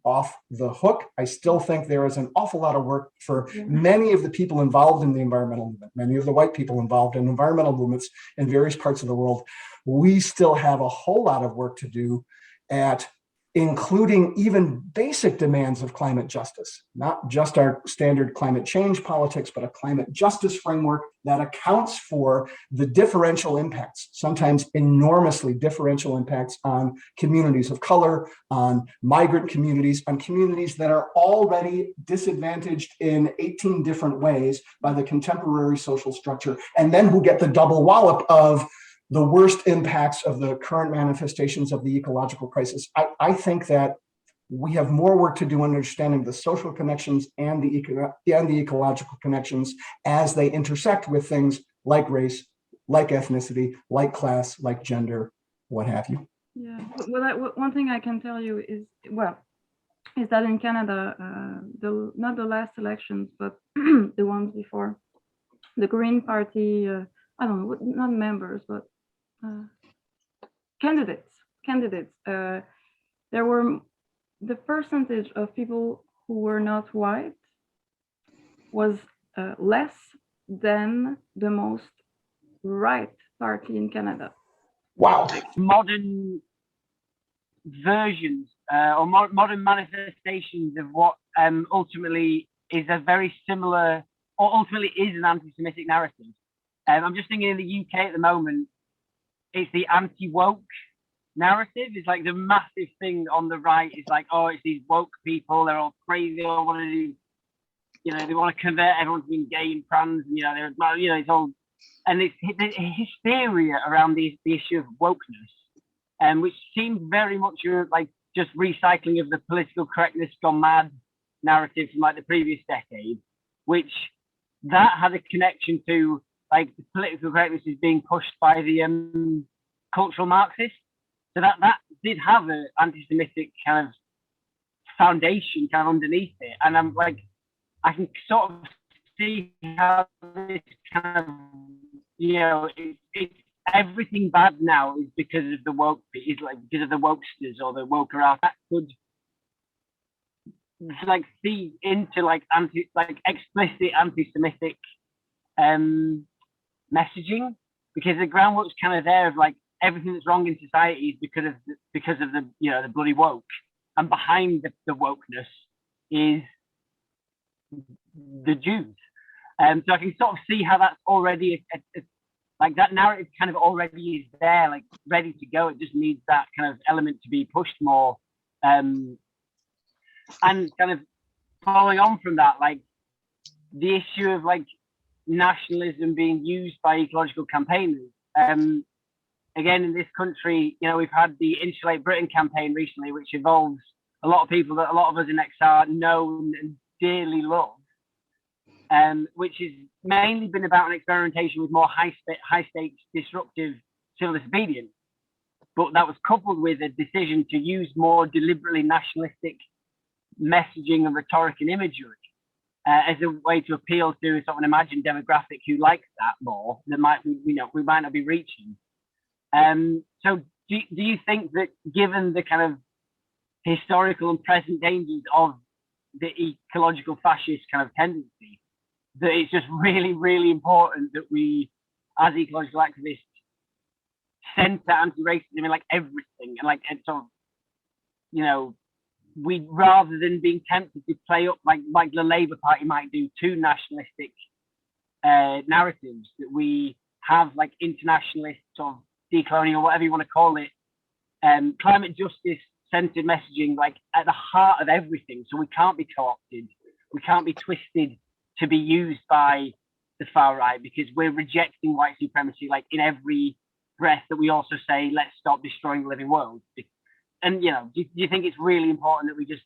off the hook. I still think there is an awful lot of work for many of the people involved in the environmental movement, many of the white people involved in environmental movements in various parts of the world. We still have a whole lot of work to do at including even basic demands of climate justice, not just our standard climate change politics, but a climate justice framework that accounts for the differential impacts, sometimes enormously differential impacts on communities of color, on migrant communities, on communities that are already disadvantaged in 18 different ways by the contemporary social structure, and then who get the double wallop of the worst impacts of the current manifestations of the ecological crisis. I think that we have more work to do understanding the social connections and the ecological connections as they intersect with things like race, like ethnicity, like class, like gender, what have you. Yeah, well, one thing I can tell you is that in Canada, not the last elections, but the ones before, the Green Party, I don't know, not members, but candidates. There were the percentage of people who were not white was less than the most right party in Canada. Wow. Modern versions or modern manifestations of what ultimately is a very similar, or ultimately is an anti-Semitic narrative. I'm just thinking in the UK at the moment, it's the anti-woke narrative. It's like the massive thing on the right is like, oh, it's these woke people, they're all crazy, they all want to do, they want to convert everyone to being gay and trans, it's all, and it's the hysteria around the issue of wokeness, which seems very much like just recycling of the political correctness gone mad narrative from like the previous decade, which that had a connection to like the political correctness is being pushed by the cultural Marxists. So that did have an anti-Semitic kind of foundation kind of underneath it. And I'm like, I can sort of see how this kind of, it's everything bad now is because of the woke, is like because of the wokesters or the woker out. That could like feed into like explicit anti-Semitic messaging, because the groundwork's kind of there of like everything that's wrong in society is because of the the bloody woke, and behind the wokeness is the Jews. So I can sort of see how that's already like that narrative kind of already is there, like ready to go. It just needs that kind of element to be pushed more, and kind of following on from that, like the issue of like nationalism being used by ecological campaigners. Again, in this country, we've had the Insulate Britain campaign recently, which involves a lot of people that a lot of us in XR know and dearly love, which has mainly been about an experimentation with more high-stakes, disruptive civil disobedience. But that was coupled with a decision to use more deliberately nationalistic messaging and rhetoric and imagery as a way to appeal to sort of an imagined demographic who likes that more, that we might not be reaching. So do you think that, given the kind of historical and present dangers of the ecological fascist kind of tendency, that it's just really, really important that we, as ecological activists, center anti-racism in like everything, and like, and sort of, we, rather than being tempted to play up like the Labour Party might do, two nationalistic narratives, that we have like internationalist sort of decolonial, whatever you want to call it, climate justice centered messaging like at the heart of everything. So we can't be co-opted, we can't be twisted to be used by the far right, because we're rejecting white supremacy like in every breath that we also say, let's stop destroying the living world. And do you think it's really important that we just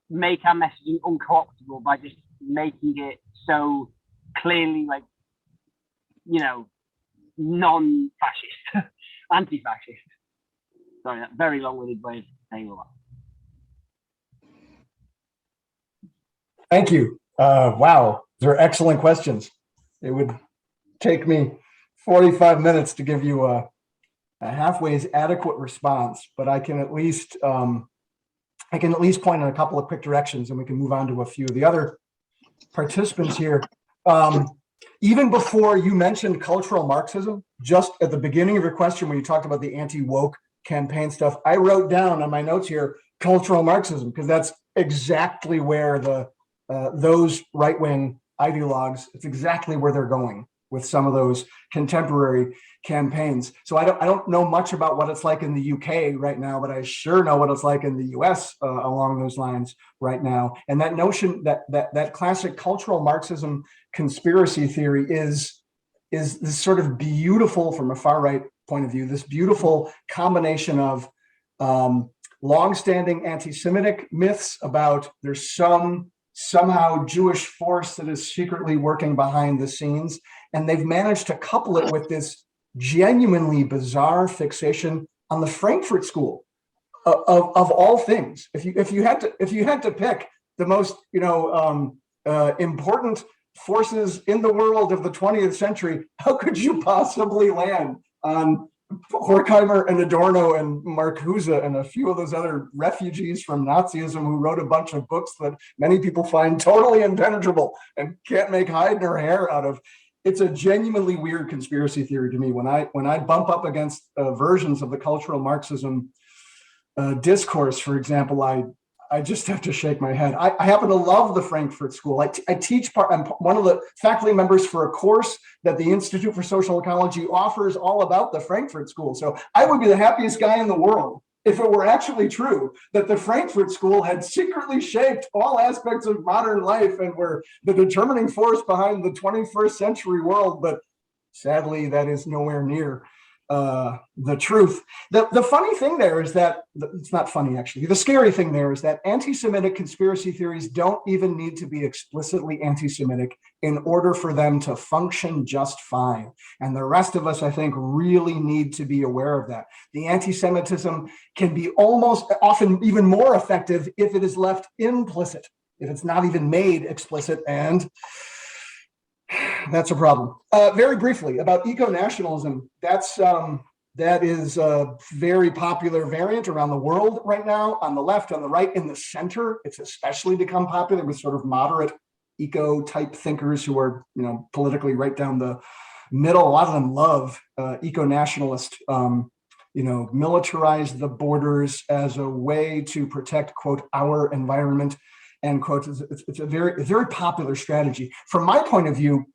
make our messaging unco-optable by just making it so clearly like non-fascist, anti-fascist? Sorry, that very long-winded way of saying all Thank you. Wow, they're excellent questions. It would take me 45 minutes to give you a halfway adequate response, but I can at least point in a couple of quick directions, and we can move on to a few of the other participants here. Even before you mentioned cultural Marxism, just at the beginning of your question when you talked about the anti-woke campaign stuff, I wrote down on my notes here cultural Marxism, because that's exactly where those right-wing ideologues, it's exactly where they're going with some of those contemporary campaigns. So I don't know much about what it's like in the UK right now, but I sure know what it's like in the US along those lines right now. And that notion that classic cultural Marxism conspiracy theory is this sort of beautiful, from a far right point of view, this beautiful combination of longstanding anti-Semitic myths about there's somehow Jewish force that is secretly working behind the scenes. And they've managed to couple it with this genuinely bizarre fixation on the Frankfurt School of all things. If you had to pick the most important forces in the world of the 20th century, how could you possibly land on Horkheimer and Adorno and Marcuse and a few of those other refugees from Nazism who wrote a bunch of books that many people find totally impenetrable and can't make hide nor hair out of? It's a genuinely weird conspiracy theory to me. When I bump up against versions of the cultural Marxism discourse, for example, I just have to shake my head. I happen to love the Frankfurt School. I teach I'm one of the faculty members for a course that the Institute for Social Ecology offers all about the Frankfurt School. So I would be the happiest guy in the world if it were actually true that the Frankfurt School had secretly shaped all aspects of modern life and were the determining force behind the 21st century world. But sadly, that is nowhere near the truth. The funny thing there is that, it's not funny actually, the scary thing there is that anti-Semitic conspiracy theories don't even need to be explicitly anti-Semitic in order for them to function just fine. And the rest of us, I think, really need to be aware of that. The anti-Semitism can be often even more effective if it is left implicit, if it's not even made explicit, and that's a problem. Very briefly about eco-nationalism, that is a very popular variant around the world right now, on the left, on the right, in the center. It's especially become popular with sort of moderate eco-type thinkers who are, politically right down the middle. A lot of them love eco-nationalist, militarize the borders as a way to protect, quote, our environment, end quote. It's a very popular strategy. From my point of view,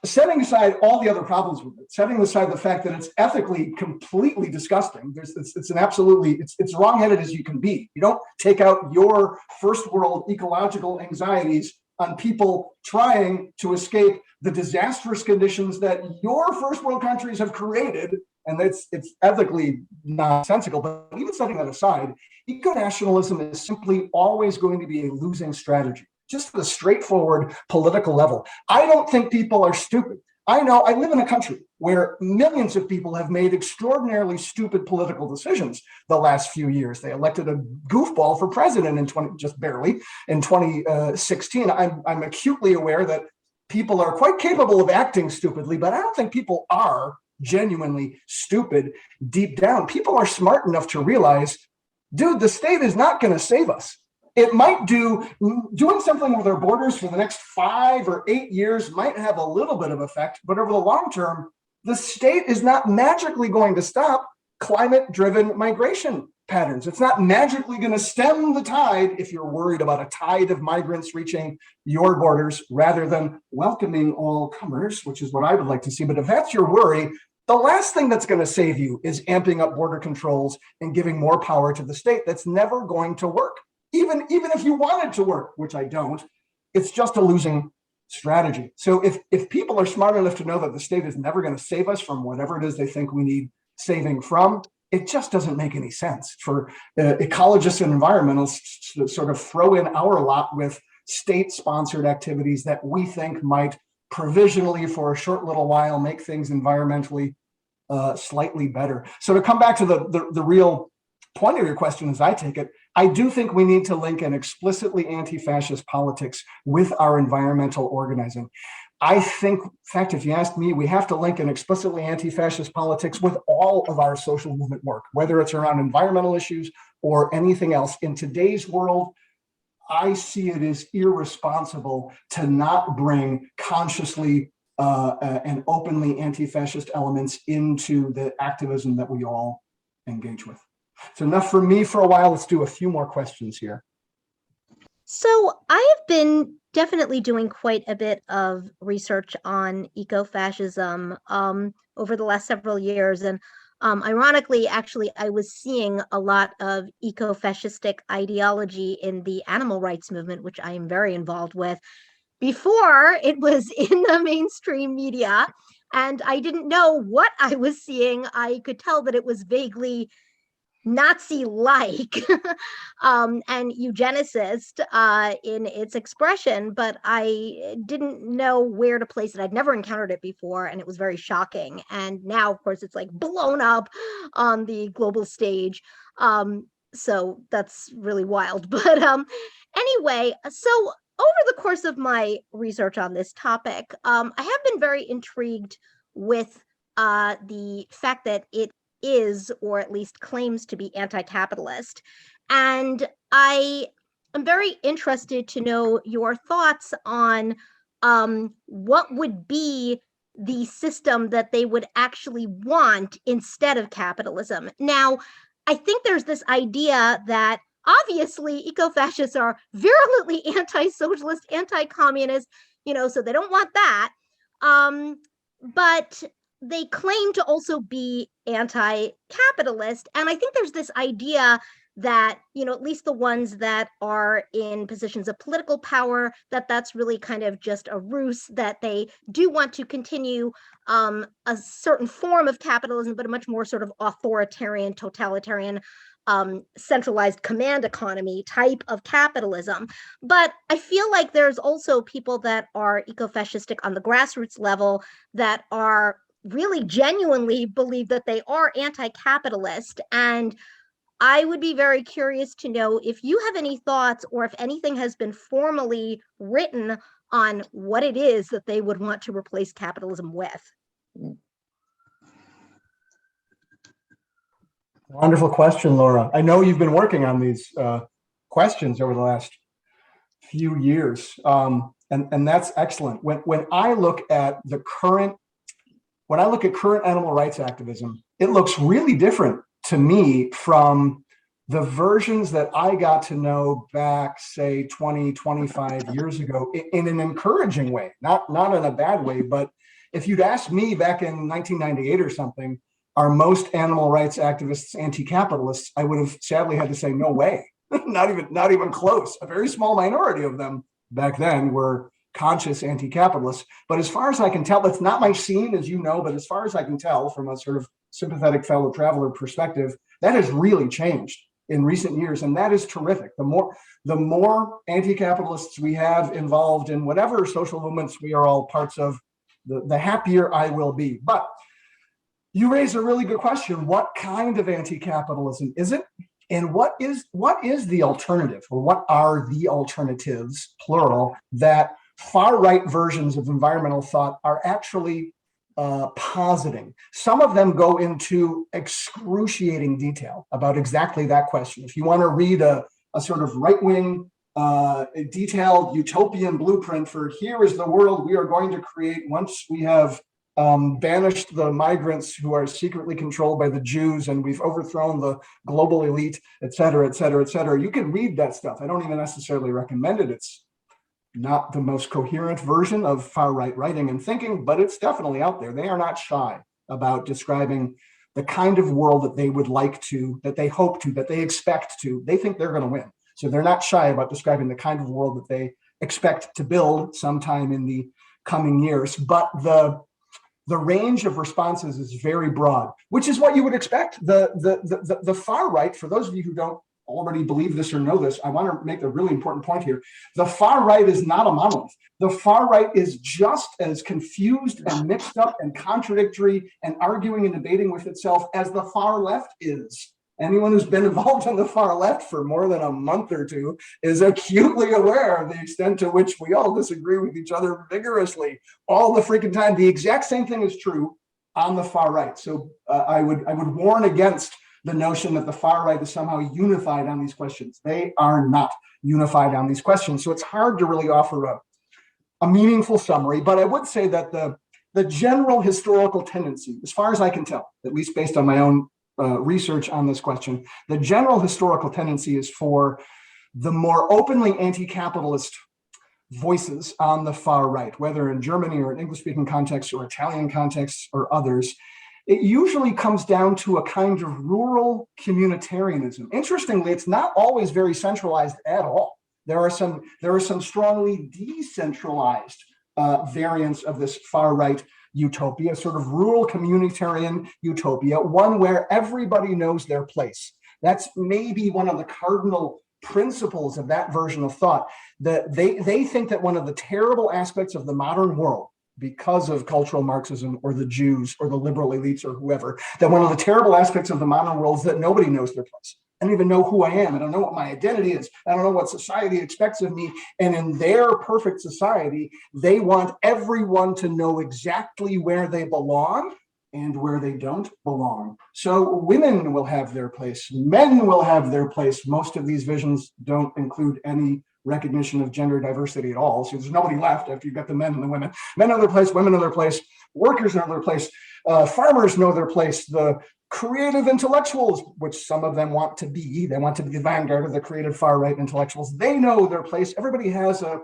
setting aside all the other problems with it, setting aside the fact that it's ethically completely disgusting, it's wrong-headed as you can be. You don't take out your first world ecological anxieties on people trying to escape the disastrous conditions that your first world countries have created, and it's ethically nonsensical. But even setting that aside, eco-nationalism is simply always going to be a losing strategy, just at a straightforward political level. I don't think people are stupid. I know I live in a country where millions of people have made extraordinarily stupid political decisions the last few years. They elected a goofball for president in 2016. I'm acutely aware that people are quite capable of acting stupidly, but I don't think people are genuinely stupid deep down. People are smart enough to realize, dude, the state is not going to save us. It might doing something with our borders for the next 5 or 8 years might have a little bit of effect, but over the long term, the state is not magically going to stop climate-driven migration patterns. It's not magically going to stem the tide if you're worried about a tide of migrants reaching your borders rather than welcoming all comers, which is what I would like to see. But if that's your worry, the last thing that's going to save you is amping up border controls and giving more power to the state. That's never going to work. Even if you want it to work, which I don't, it's just a losing strategy. So if people are smart enough to know that the state is never going to save us from whatever it is they think we need saving from, it just doesn't make any sense for ecologists and environmentalists to sort of throw in our lot with state-sponsored activities that we think might provisionally, for a short little while, make things environmentally slightly better. So to come back to the real point of your question, as I take it, I do think we need to link an explicitly anti-fascist politics with our environmental organizing. I think, in fact, if you ask me, we have to link an explicitly anti-fascist politics with all of our social movement work, whether it's around environmental issues or anything else. In today's world, I see it as irresponsible to not bring consciously and openly anti-fascist elements into the activism that we all engage with. So enough for me for a while. Let's do a few more questions here. So I have been definitely doing quite a bit of research on ecofascism over the last several years. And ironically, actually, I was seeing a lot of ecofascistic ideology in the animal rights movement, which I am very involved with, before it was in the mainstream media. And I didn't know what I was seeing. I could tell that it was vaguely Nazi-like and eugenicist in its expression, but I didn't know where to place it. I'd never encountered it before, and it was very shocking. And now, of course, it's like blown up on the global stage. So that's really wild. But anyway, so over the course of my research on this topic, I have been very intrigued with the fact that it is, or at least claims to be, anti-capitalist. And I am very interested to know your thoughts on what would be the system that they would actually want instead of capitalism. Now, I think there's this idea that obviously ecofascists are virulently anti-socialist, anti-communist, so they don't want that. But they claim to also be anti-capitalist. And I think there's this idea that, at least the ones that are in positions of political power, that's really kind of just a ruse, that they do want to continue a certain form of capitalism, but a much more sort of authoritarian, totalitarian, centralized command economy type of capitalism. But I feel like there's also people that are ecofascistic on the grassroots level that are really genuinely believe that they are anti-capitalist. And I would be very curious to know if you have any thoughts, or if anything has been formally written on what it is that they would want to replace capitalism with. Wonderful question, Laura. I know you've been working on these questions over the last few years, and that's excellent. When I look at current animal rights activism, it looks really different to me from the versions that I got to know back, say, 20, 25 years ago, in an encouraging way, not in a bad way. But if you'd asked me back in 1998 or something, are most animal rights activists anti-capitalists, I would have sadly had to say, no way, not even close. A very small minority of them back then were conscious anti-capitalists. But as far as I can tell, it's not my scene, as you know, but as far as I can tell from a sort of sympathetic fellow traveler perspective, that has really changed in recent years. And that is terrific. The more anti-capitalists we have involved in whatever social movements we are all parts of, the happier I will be. But you raise a really good question. What kind of anti-capitalism is it? And what is the alternative, or what are the alternatives, plural, that far-right versions of environmental thought are actually positing? Some of them go into excruciating detail about exactly that question. If you want to read a sort of right-wing, detailed utopian blueprint for here is the world we are going to create once we have banished the migrants who are secretly controlled by the Jews, and we've overthrown the global elite, et cetera, et cetera, et cetera. You can read that stuff. I don't even necessarily recommend it. It's not the most coherent version of far-right writing and thinking, but it's definitely out there. They are not shy about describing the kind of world that they would like to, that they hope to, that they expect to. They think they're going to win. So they're not shy about describing the kind of world that they expect to build sometime in the coming years. But the range of responses is very broad, which is what you would expect. The far right, for those of you who don't already believe this or know this, I want to make a really important point here. The far right is not a monolith. The far right is just as confused and mixed up and contradictory and arguing and debating with itself as the far left is. Anyone who's been involved in the far left for more than a month or two is acutely aware of the extent to which we all disagree with each other vigorously all the freaking time. The exact same thing is true on the far right. So I would warn against the notion that the far right is somehow unified on these questions. They are not unified on these questions. So it's hard to really offer a meaningful summary, but I would say that the general historical tendency, as far as I can tell, at least based on my own research on this question, the general historical tendency is for the more openly anti-capitalist voices on the far right, whether in Germany or in English-speaking contexts or Italian contexts or others. It usually comes down to a kind of rural communitarianism. Interestingly, it's not always very centralized at all. There are some strongly decentralized variants of this far right utopia, sort of rural communitarian utopia, one where everybody knows their place. That's maybe one of the cardinal principles of that version of thought, that they think that one of the terrible aspects of the modern world, because of cultural Marxism or the Jews or the liberal elites or whoever, that one of the terrible aspects of the modern world is that nobody knows their place. I don't even know who I am. I don't know what my identity is. I don't know what society expects of me. And in their perfect society, they want everyone to know exactly where they belong and where they don't belong. So women will have their place. Men will have their place. Most of these visions don't include any recognition of gender diversity at all. So there's nobody left after you've got the men and the women. Men know their place, women know their place, workers know their place, farmers know their place, the creative intellectuals, which some of them want to be, they want to be the vanguard of the creative far right intellectuals, they know their place. Everybody has a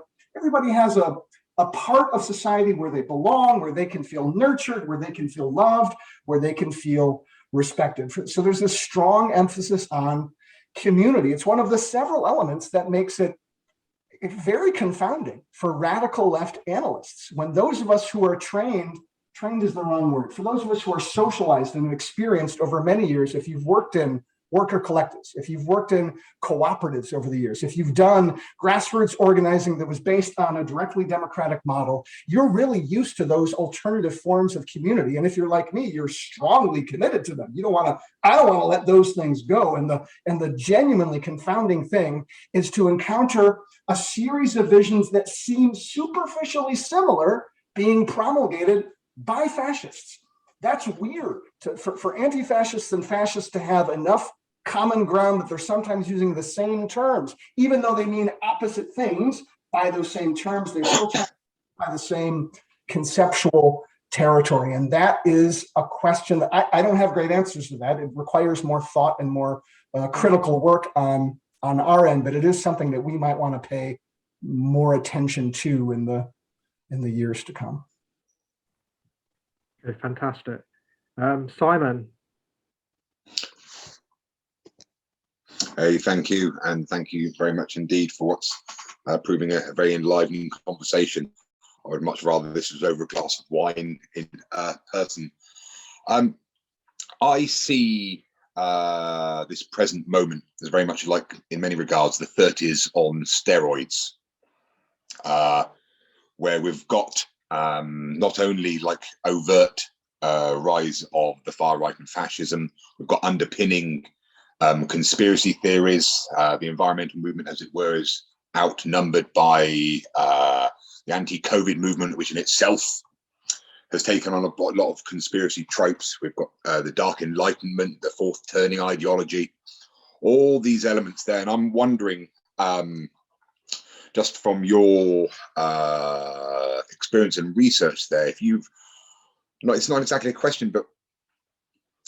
part of society where they belong, where they can feel nurtured, where they can feel loved, where they can feel respected. So there's this strong emphasis on community. It's one of the several elements that makes it very confounding for radical left analysts when those of us who are trained is the wrong word, for those of us who are socialized and experienced over many years, if you've worked in worker collectives, if you've worked in cooperatives over the years, if you've done grassroots organizing that was based on a directly democratic model, you're really used to those alternative forms of community. And if you're like me, you're strongly committed to them. I don't want to let those things go. And the genuinely confounding thing is to encounter a series of visions that seem superficially similar being promulgated by fascists. That's weird for anti-fascists and fascists to have enough common ground that they're sometimes using the same terms, even though they mean opposite things by those same terms, they're still trying by the same conceptual territory. And that is a question that I don't have great answers to that. It requires more thought and more critical work on our end, but it is something that we might want to pay more attention to in the years to come. Okay, fantastic. Simon. Hey, thank you. And thank you very much indeed for what's proving a very enlivening conversation. I would much rather this was over a glass of wine in person. I see this present moment as very much like, in many regards, the 30s on steroids, where we've got not only like overt rise of the far right and fascism, we've got underpinning conspiracy theories. The environmental movement, as it were, is outnumbered by the anti-COVID movement, which in itself has taken on a lot of conspiracy tropes. We've got the Dark Enlightenment, the fourth turning ideology, all these elements there. And I'm wondering, just from your experience and research there, if you've, it's not exactly a question, but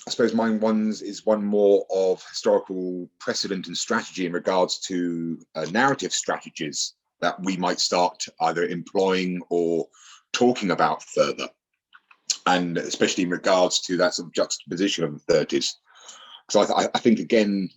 I suppose mine is one more of historical precedent and strategy in regards to narrative strategies that we might start either employing or talking about further. And especially in regards to that sort of juxtaposition of the 30s. Because I think, again,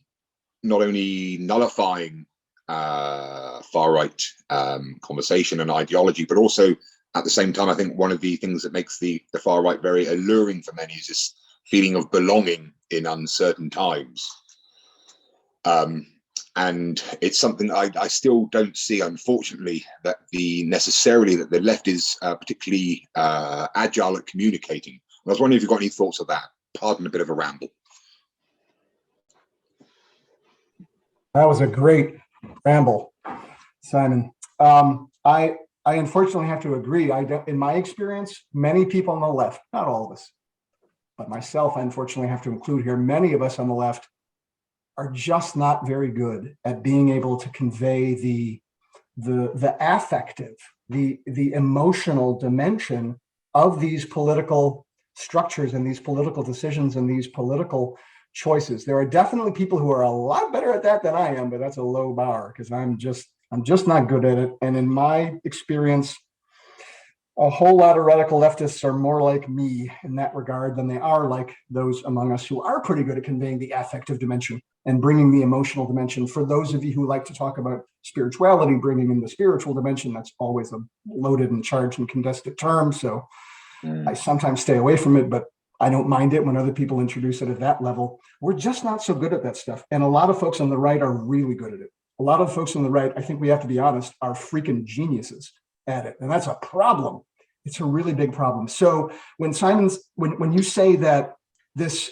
not only nullifying far-right conversation and ideology, but also at the same time, I think one of the things that makes the far-right very alluring for many is this feeling of belonging in uncertain times. And it's something I still don't see, unfortunately, that necessarily that the left is particularly agile at communicating. I was wondering if you've got any thoughts of that. Pardon a bit of a ramble. That was a great ramble, Simon. I unfortunately have to agree. In my experience, many people on the left, not all of us, but myself, I unfortunately have to include here, many of us on the left are just not very good at being able to convey the affective, the emotional dimension of these political structures and these political decisions and these political choices. There are definitely people who are a lot better at that than I am, but that's a low bar because I'm just not good at it. And in my experience, a whole lot of radical leftists are more like me in that regard than they are like those among us who are pretty good at conveying the affective dimension and bringing the emotional dimension. For those of you who like to talk about spirituality, bringing in the spiritual dimension, that's always a loaded and charged and contested term. So I sometimes stay away from it, but I don't mind it when other people introduce it at that level. We're just not so good at that stuff. And a lot of folks on the right are really good at it. A lot of folks on the right, I think we have to be honest, are freaking geniuses at it. And that's a problem. It's a really big problem. So when when you say that this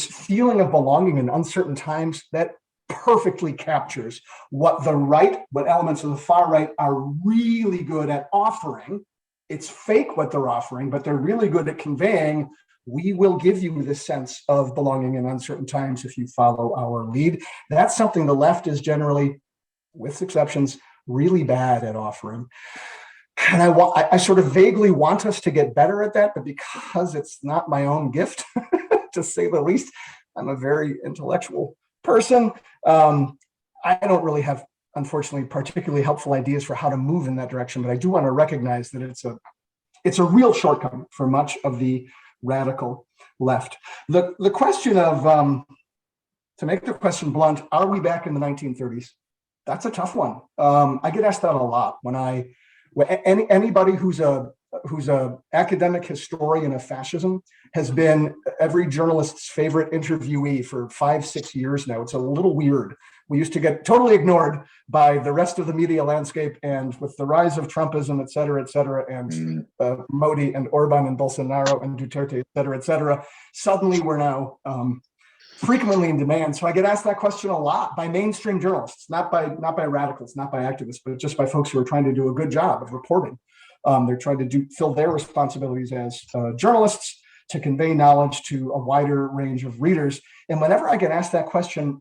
feeling of belonging in uncertain times, that perfectly captures what elements of the far right are really good at offering. It's fake what they're offering, but they're really good at conveying, we will give you this sense of belonging in uncertain times if you follow our lead. That's something the left is generally, with exceptions, really bad at offering. And I sort of vaguely want us to get better at that, but because it's not my own gift, to say the least, I'm a very intellectual person. I don't really have, unfortunately, particularly helpful ideas for how to move in that direction, but I do want to recognize that it's a real shortcoming for much of the radical left. The question of, to make the question blunt, are we back in the 1930s? That's a tough one. I get asked that a lot when anybody who's a academic historian of fascism has been every journalist's favorite interviewee for 5-6 years now. It's a little weird. We used to get totally ignored by the rest of the media landscape, and with the rise of Trumpism, et cetera, and Modi and Orban and Bolsonaro and Duterte, et cetera, suddenly we're now frequently in demand. So I get asked that question a lot by mainstream journalists, not by radicals, not by activists, but just by folks who are trying to do a good job of reporting. They're trying to fill their responsibilities as journalists to convey knowledge to a wider range of readers. And whenever I get asked that question,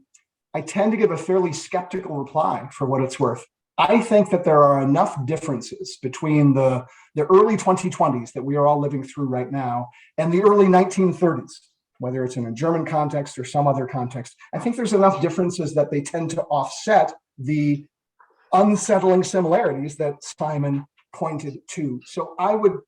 I tend to give a fairly skeptical reply for what it's worth. I think that there are enough differences between the early 2020s that we are all living through right now and the early 1930s, whether it's in a German context or some other context. I think there's enough differences that they tend to offset the unsettling similarities that Simon pointed to. So I would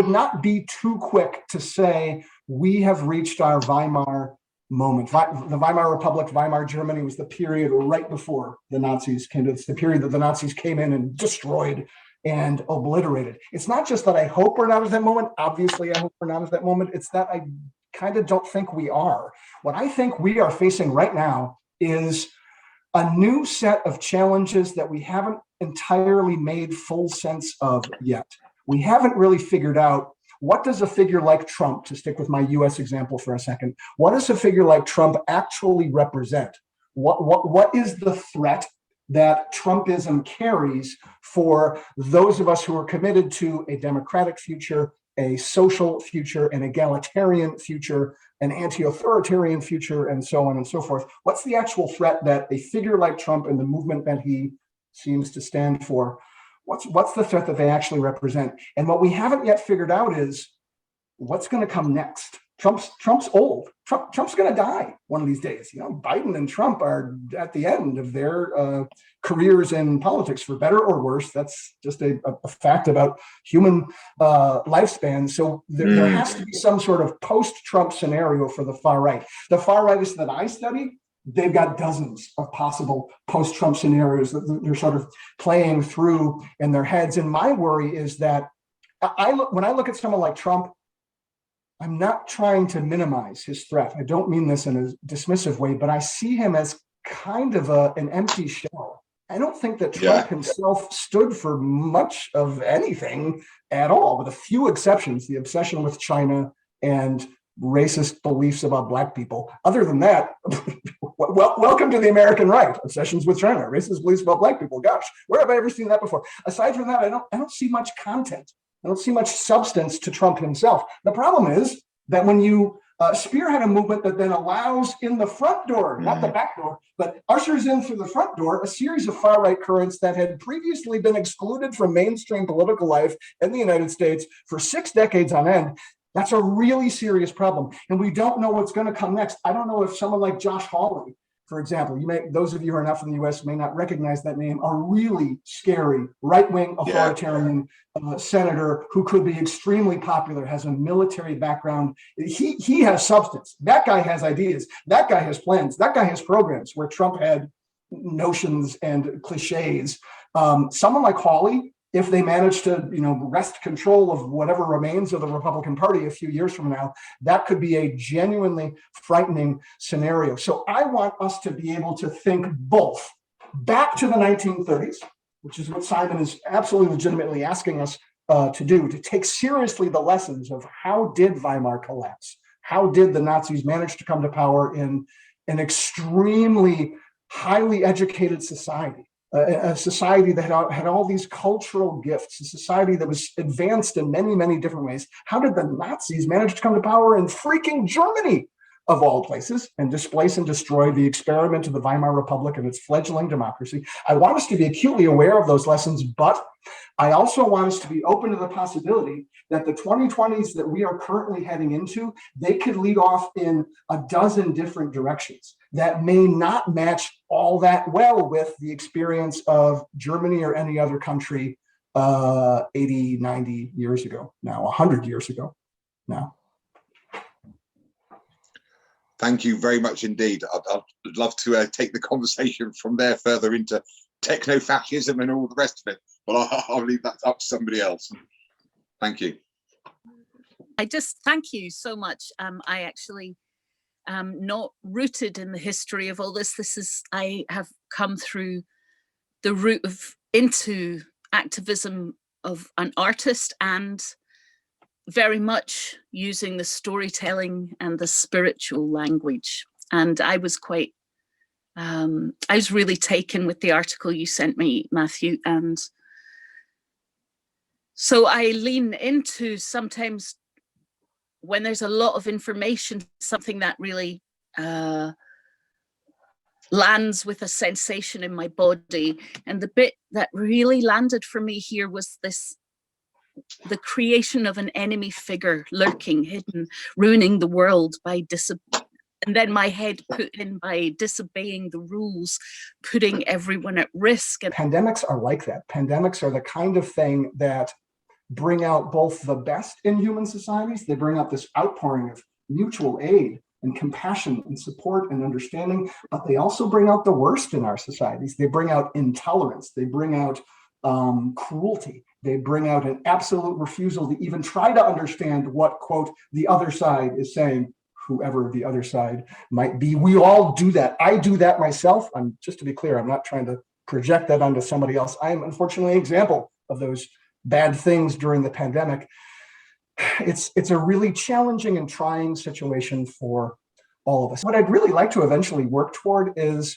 not be too quick to say we have reached our Weimar moment. The Weimar Republic, Weimar Germany was the period right before the Nazis came to. It's the period that the Nazis came in and destroyed and obliterated. It's not just that I hope we're not at that moment. Obviously, I hope we're not at that moment. It's that I kind of don't think we are. What I think we are facing right now is a new set of challenges that we haven't entirely made full sense of yet. We haven't really figured out, what does a figure like Trump, to stick with my US example for a second, what does a figure like Trump actually represent? What is the threat that Trumpism carries for those of us who are committed to a democratic future, a social future, an egalitarian future, an anti-authoritarian future, and so on and so forth? What's the actual threat that a figure like Trump and the movement that he seems to stand for, what's the threat that they actually represent? And what we haven't yet figured out is what's going to come next. Trump's old. Trump's going to die one of these days. You know, Biden and Trump are at the end of their careers in politics, for better or worse. That's just a fact about human lifespan. So there has to be some sort of post-Trump scenario for the far right. The far rightists that I study, they've got dozens of possible post-Trump scenarios that they're sort of playing through in their heads. And my worry is that when I look at someone like Trump, I'm not trying to minimize his threat. I don't mean this in a dismissive way, but I see him as kind of an empty shell. I don't think that Trump himself stood for much of anything at all, with a few exceptions, the obsession with China and racist beliefs about Black people. Other than that, welcome to the American right. Obsessions with China, racist beliefs about Black people. Gosh, where have I ever seen that before? Aside from that, I don't see much content. I don't see much substance to Trump himself. The problem is that when you spearhead a movement that then allows in the front door, not the back door, but ushers in through the front door a series of far-right currents that had previously been excluded from mainstream political life in the United States for 6 decades on end, that's a really serious problem. And we don't know what's going to come next. I don't know if someone like Josh Hawley, for example, those of you who are not from the US may not recognize that name, a really scary right-wing authoritarian senator who could be extremely popular, has a military background. He has substance. That guy has ideas. That guy has plans. That guy has programs where Trump had notions and cliches. Someone like Hawley, if they manage to, wrest control of whatever remains of the Republican Party a few years from now, that could be a genuinely frightening scenario. So I want us to be able to think both back to the 1930s, which is what Simon is absolutely legitimately asking us to do, to take seriously the lessons of how did Weimar collapse? How did the Nazis manage to come to power in an extremely highly educated society? A society that had all these cultural gifts, a society that was advanced in many, many different ways. How did the Nazis manage to come to power in freaking Germany, of all places, and displace and destroy the experiment of the Weimar Republic and its fledgling democracy? I want us to be acutely aware of those lessons, but I also want us to be open to the possibility that the 2020s that we are currently heading into, they could lead off in a dozen different directions that may not match all that well with the experience of Germany or any other country 80, 90 years ago now, 100 years ago now. Thank you very much indeed. I'd love to take the conversation from there further into techno-fascism and all the rest of it, but I'll leave that up to somebody else. Thank you. Thank you so much. I actually am not rooted in the history of all this. I have come through the route into activism of an artist and very much using the storytelling and the spiritual language. And I was I was really taken with the article you sent me, Matthew. And so I lean into, sometimes when there's a lot of information, something that really lands with a sensation in my body. And the bit that really landed for me here was the creation of an enemy figure lurking, hidden, ruining the world and then my head put in by disobeying the rules, putting everyone at risk. And pandemics are like that. Pandemics are the kind of thing that bring out both the best in human societies. They bring out this outpouring of mutual aid and compassion and support and understanding, but they also bring out the worst in our societies. They bring out intolerance. They bring out cruelty. They bring out an absolute refusal to even try to understand what, quote, the other side is saying, whoever the other side might be. We all do that. I do that myself. Just to be clear, I'm not trying to project that onto somebody else. I am unfortunately an example of those bad things during the pandemic. It's a really challenging and trying situation for all of us. What I'd really like to eventually work toward is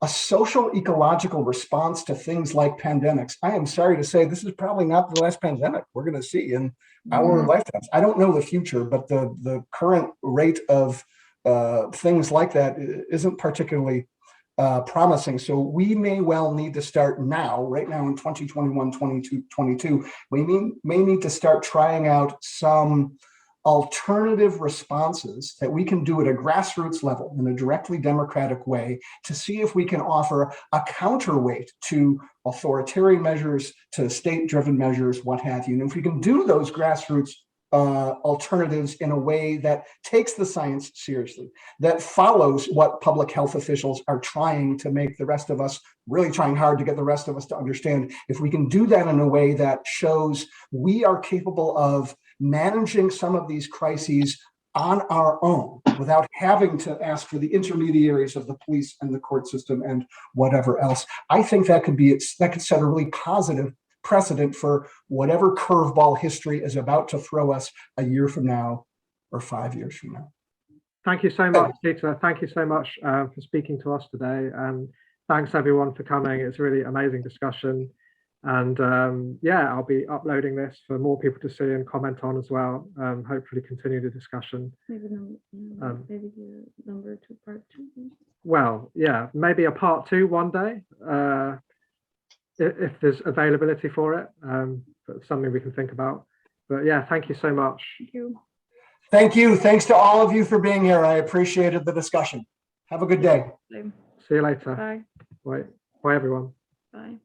a social ecological response to things like pandemics. I am sorry to say this is probably not the last pandemic we're going to see in our lifetimes. I don't know the future, but the current rate of things like that isn't particularly promising. So we may well need to start now, right now in 2021, 22, we may need to start trying out some alternative responses that we can do at a grassroots level in a directly democratic way to see if we can offer a counterweight to authoritarian measures, to state-driven measures, what have you. And if we can do those grassroots alternatives in a way that takes the science seriously, that follows what public health officials are trying to make the rest of us, really trying hard to get the rest of us to understand, if we can do that in a way that shows we are capable of managing some of these crises on our own without having to ask for the intermediaries of the police and the court system and whatever else, I think that could set a really positive precedent for whatever curveball history is about to throw us a year from now or 5 years from now. Thank you so much, Peter. Thank you so much for speaking to us today. And thanks everyone for coming. It's a really amazing discussion. And yeah, I'll be uploading this for more people to see and comment on as well. Hopefully continue the discussion. Maybe the number 2, part 2. Well, yeah, maybe a part 2 one day, if there's availability for it. But something we can think about. But yeah, thank you so much. Thank you. Thank you. Thanks to all of you for being here. I appreciated the discussion. Have a good day. Same. See you later. Bye. Bye. Bye, everyone. Bye.